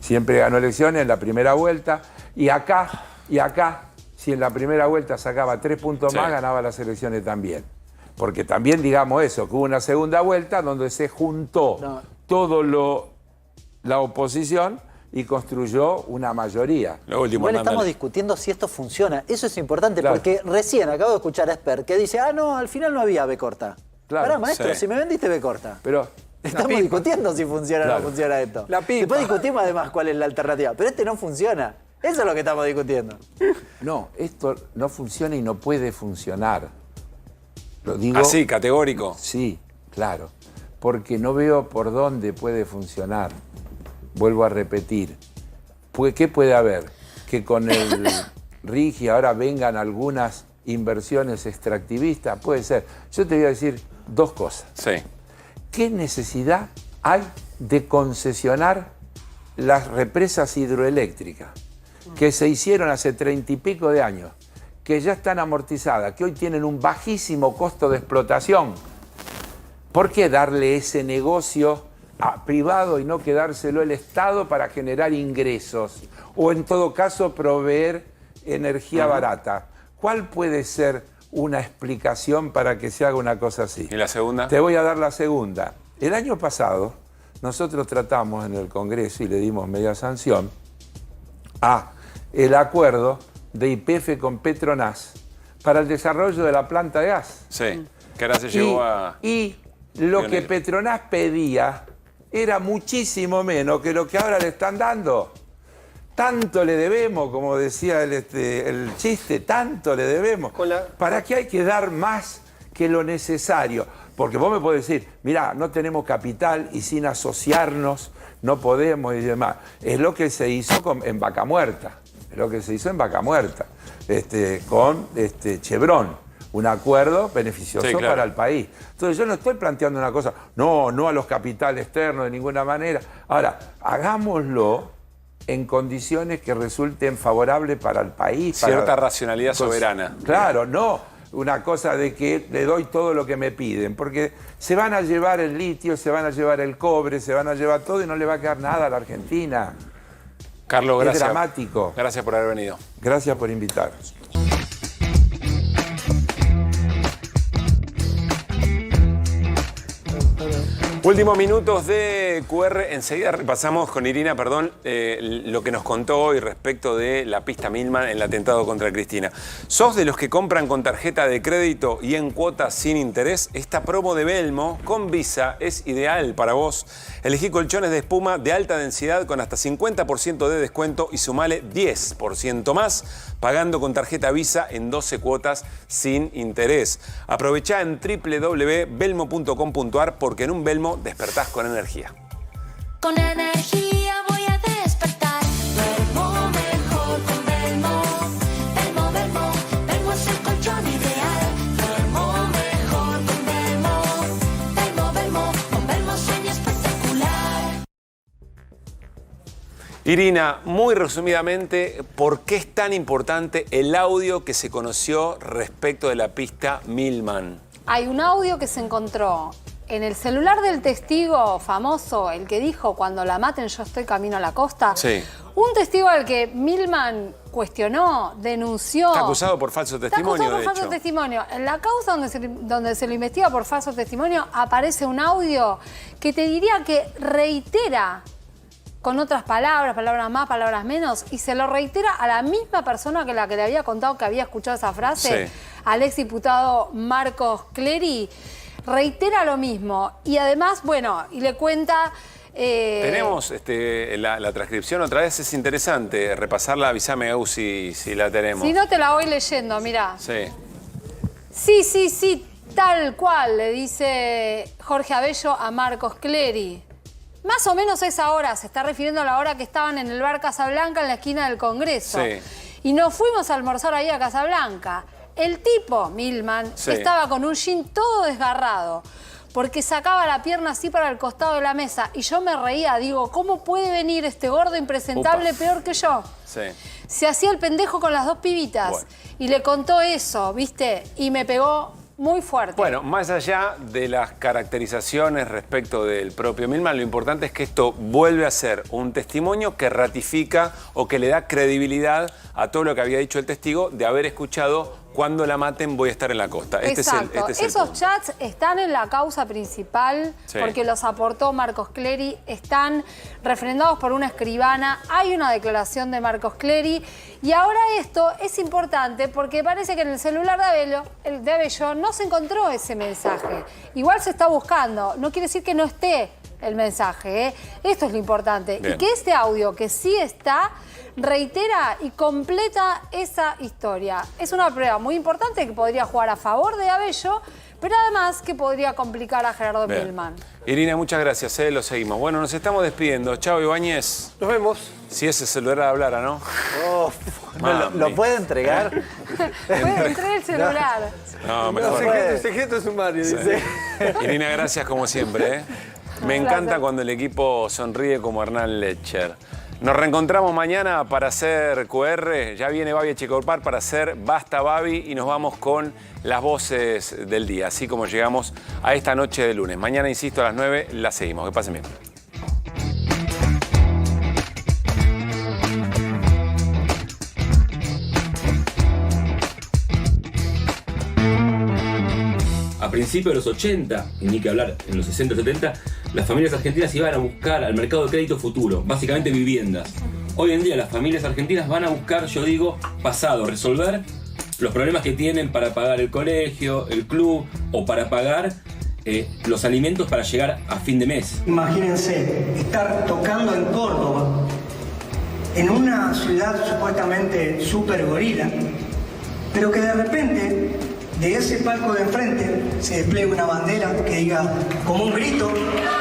Siempre ganó elecciones en la primera vuelta. Y acá, si en la primera vuelta sacaba 3 puntos más, ganaba las elecciones también. Porque también digamos eso, que hubo una segunda vuelta donde se juntó la oposición y construyó una mayoría. Igual estamos discutiendo si esto funciona. Eso es importante porque recién acabo de escuchar a Esper que dice, no, al final no había B corta. Claro, pará, maestro, si me vendiste B corta. Pero estamos discutiendo si funciona o no funciona esto. Después discutimos además cuál es la alternativa. Pero no funciona. Eso es lo que estamos discutiendo. No, esto no funciona y no puede funcionar. Lo digo... ¿Así, categórico? Sí, claro. Porque no veo por dónde puede funcionar. Vuelvo a repetir, ¿qué puede haber? Que con el RIGI ahora vengan algunas inversiones extractivistas, puede ser. Yo te voy a decir 2 cosas. Sí. ¿Qué necesidad hay de concesionar las represas hidroeléctricas que se hicieron hace 30 y pico de años, que ya están amortizadas, que hoy tienen un bajísimo costo de explotación? ¿Por qué darle ese negocio privado y no quedárselo el Estado para generar ingresos? O en todo caso proveer energía barata. ¿Cuál puede ser una explicación para que se haga una cosa así? ¿Y la segunda? Te voy a dar la segunda. El año pasado nosotros tratamos en el Congreso y le dimos media sanción a el acuerdo de YPF con Petronas para el desarrollo de la planta de gas. Sí, que ahora se llevó a... Y lo que Petronas pedía era muchísimo menos que lo que ahora le están dando. Tanto le debemos, como decía el chiste, tanto le debemos. ¿Para qué hay que dar más que lo necesario? Porque vos me podés decir, mirá, no tenemos capital y sin asociarnos no podemos y demás. Es lo que se hizo en Vaca Muerta. Es lo que se hizo en Vaca Muerta, con Chevron. Un acuerdo beneficioso para el país. Entonces yo no estoy planteando una cosa, no a los capitales externos de ninguna manera. Ahora, hagámoslo en condiciones que resulten favorables para el país. Cierta racionalidad soberana. Claro, no. una cosa de que le doy todo lo que me piden, porque se van a llevar el litio, se van a llevar el cobre, se van a llevar todo y no le va a quedar nada a la Argentina. Carlos, gracias. Es dramático. Gracias por haber venido. Gracias por invitarnos. Últimos minutos de QR. Enseguida repasamos con Irina, lo que nos contó hoy respecto de la pista Milman en el atentado contra Cristina. ¿Sos de los que compran con tarjeta de crédito y en cuotas sin interés? Esta promo de Belmo con Visa es ideal para vos. Elegí colchones de espuma de alta densidad con hasta 50% de descuento y sumale 10% más pagando con tarjeta Visa en 12 cuotas sin interés. Aprovechá en www.belmo.com.ar porque en un Belmo despertás con energía. Con energía voy a despertar. Duermo mejor con Belmo. Belmo, Belmo, Belmo es el colchón ideal. Duermo mejor con Belmo. Belmo, Belmo, con Belmo sueño espectacular. Irina, muy resumidamente, ¿por qué es tan importante el audio que se conoció respecto de la pista Milman? Hay un audio que se encontró en el celular del testigo famoso, el que dijo, cuando la maten yo estoy camino a la costa. Sí. Un testigo al que Milman cuestionó, denunció. Está acusado por falso testimonio, Está acusado por falso testimonio. En la causa donde se lo investiga por falso testimonio aparece un audio que te diría que reitera con otras palabras, palabras más, palabras menos, y se lo reitera a la misma persona que la que le había contado que había escuchado esa frase, sí, al exdiputado Marcos Clery. Reitera lo mismo y además, bueno, y le cuenta... Tenemos la transcripción otra vez, es interesante repasarla, avísame si la tenemos. Si no te la voy leyendo, mirá. Sí. Sí, tal cual, le dice Jorge Abello a Marcos Clery. Más o menos esa hora, se está refiriendo a la hora que estaban en el bar Casablanca en la esquina del Congreso. Sí. Y nos fuimos a almorzar ahí a Casablanca. El tipo, Milman, sí, estaba con un jean todo desgarrado, porque sacaba la pierna así para el costado de la mesa. Y yo me reía, digo, ¿cómo puede venir este gordo impresentable peor que yo? Sí. Se hacía el pendejo con las dos pibitas. Bueno. Y le contó eso, ¿viste? Y me pegó muy fuerte. Bueno, más allá de las caracterizaciones respecto del propio Milman, lo importante es que esto vuelve a ser un testimonio que ratifica o que le da credibilidad a todo lo que había dicho el testigo de haber escuchado "cuando la maten voy a estar en la costa". Exacto. Esos chats están en la causa principal, sí, porque los aportó Marcos Clery, están refrendados por una escribana, hay una declaración de Marcos Clery, y ahora esto es importante porque parece que en el celular de Abello no se encontró ese mensaje. Igual se está buscando, no quiere decir que no esté el mensaje, ¿eh? Esto es lo importante. Bien. Y que este audio, que sí está, reitera y completa esa historia. Es una prueba muy importante que podría jugar a favor de Abello, pero además que podría complicar a Gerardo Bien. Milman. Irina, muchas gracias, lo seguimos. Bueno, nos estamos despidiendo. Chao, Ibáñez. Nos vemos. Si ese celular hablara, ¿no? Oh, ¿lo puede entregar? Puede entrar el celular. No, mejor. El secreto es sumario, Sí. dice. Irina, gracias como siempre. Me encanta cuando el equipo sonríe como Hernán Lecher. Nos reencontramos mañana para hacer QR. Ya viene Babi Echecorpar para hacer Basta Babi y nos vamos con las voces del día, así como llegamos a esta noche de lunes. Mañana, insisto, a las 9 la seguimos. Que pasen bien. A principios de los 80, y ni que hablar, en los 60, 70, las familias argentinas iban a buscar al mercado de crédito futuro, básicamente viviendas. Hoy en día las familias argentinas van a buscar, yo digo, pasado, resolver los problemas que tienen para pagar el colegio, el club o para pagar los alimentos para llegar a fin de mes. Imagínense estar tocando en Córdoba, en una ciudad supuestamente súper gorila, pero que de repente de ese palco de enfrente se despliegue una bandera que diga como un grito: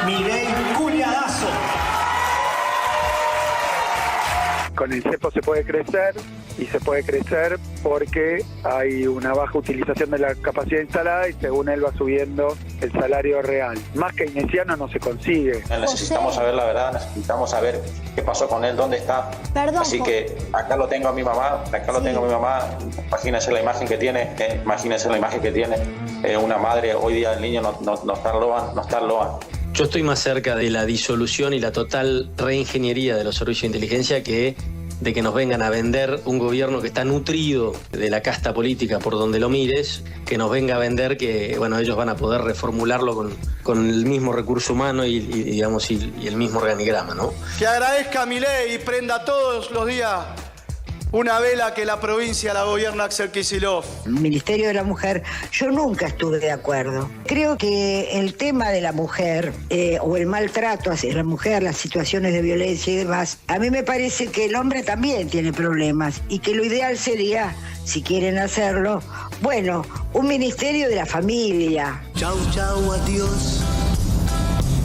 Milei culiadazo. Con el cepo se puede crecer y se puede crecer porque hay una baja utilización de la capacidad instalada y según él va subiendo el salario real. Más keynesiano no se consigue. Necesitamos saber la verdad, necesitamos saber qué pasó con él, dónde está. Perdón, Así que acá lo tengo a mi mamá, imagínense la imagen que tiene, una madre, hoy día el niño no está en Loan. Yo estoy más cerca de la disolución y la total reingeniería de los servicios de inteligencia que de que nos vengan a vender un gobierno que está nutrido de la casta política por donde lo mires, que nos venga a vender que bueno, ellos van a poder reformularlo con el mismo recurso humano y el mismo organigrama, ¿no? Que agradezca a Milei y prenda todos los días una vela que la provincia la gobierna Axel Kicillof. El Ministerio de la Mujer, yo nunca estuve de acuerdo. Creo que el tema de la mujer o el maltrato hacia la mujer, las situaciones de violencia y demás, a mí me parece que el hombre también tiene problemas y que lo ideal sería, si quieren hacerlo, bueno, un Ministerio de la Familia. Chau, chau, adiós.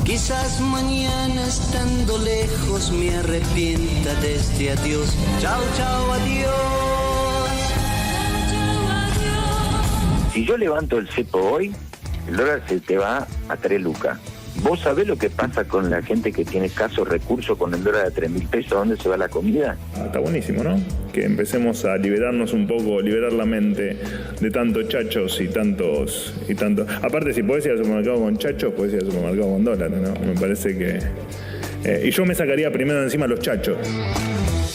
Quizás mañana estando lejos me arrepienta de este adiós. Chau, chau, adiós. Si yo levanto el cepo hoy, el dólar se te va a 3 lucas. ¿Vos sabés lo que pasa con la gente que tiene escasos recursos con el dólar de 3.000 pesos? ¿Dónde se va la comida? Está buenísimo, ¿no? Que empecemos a liberarnos un poco, liberar la mente de tantos chachos y tantos. Aparte, si podés ir al supermercado con chachos, podés ir al supermercado con dólares, ¿no? Me parece que. Y yo me sacaría primero de encima los chachos.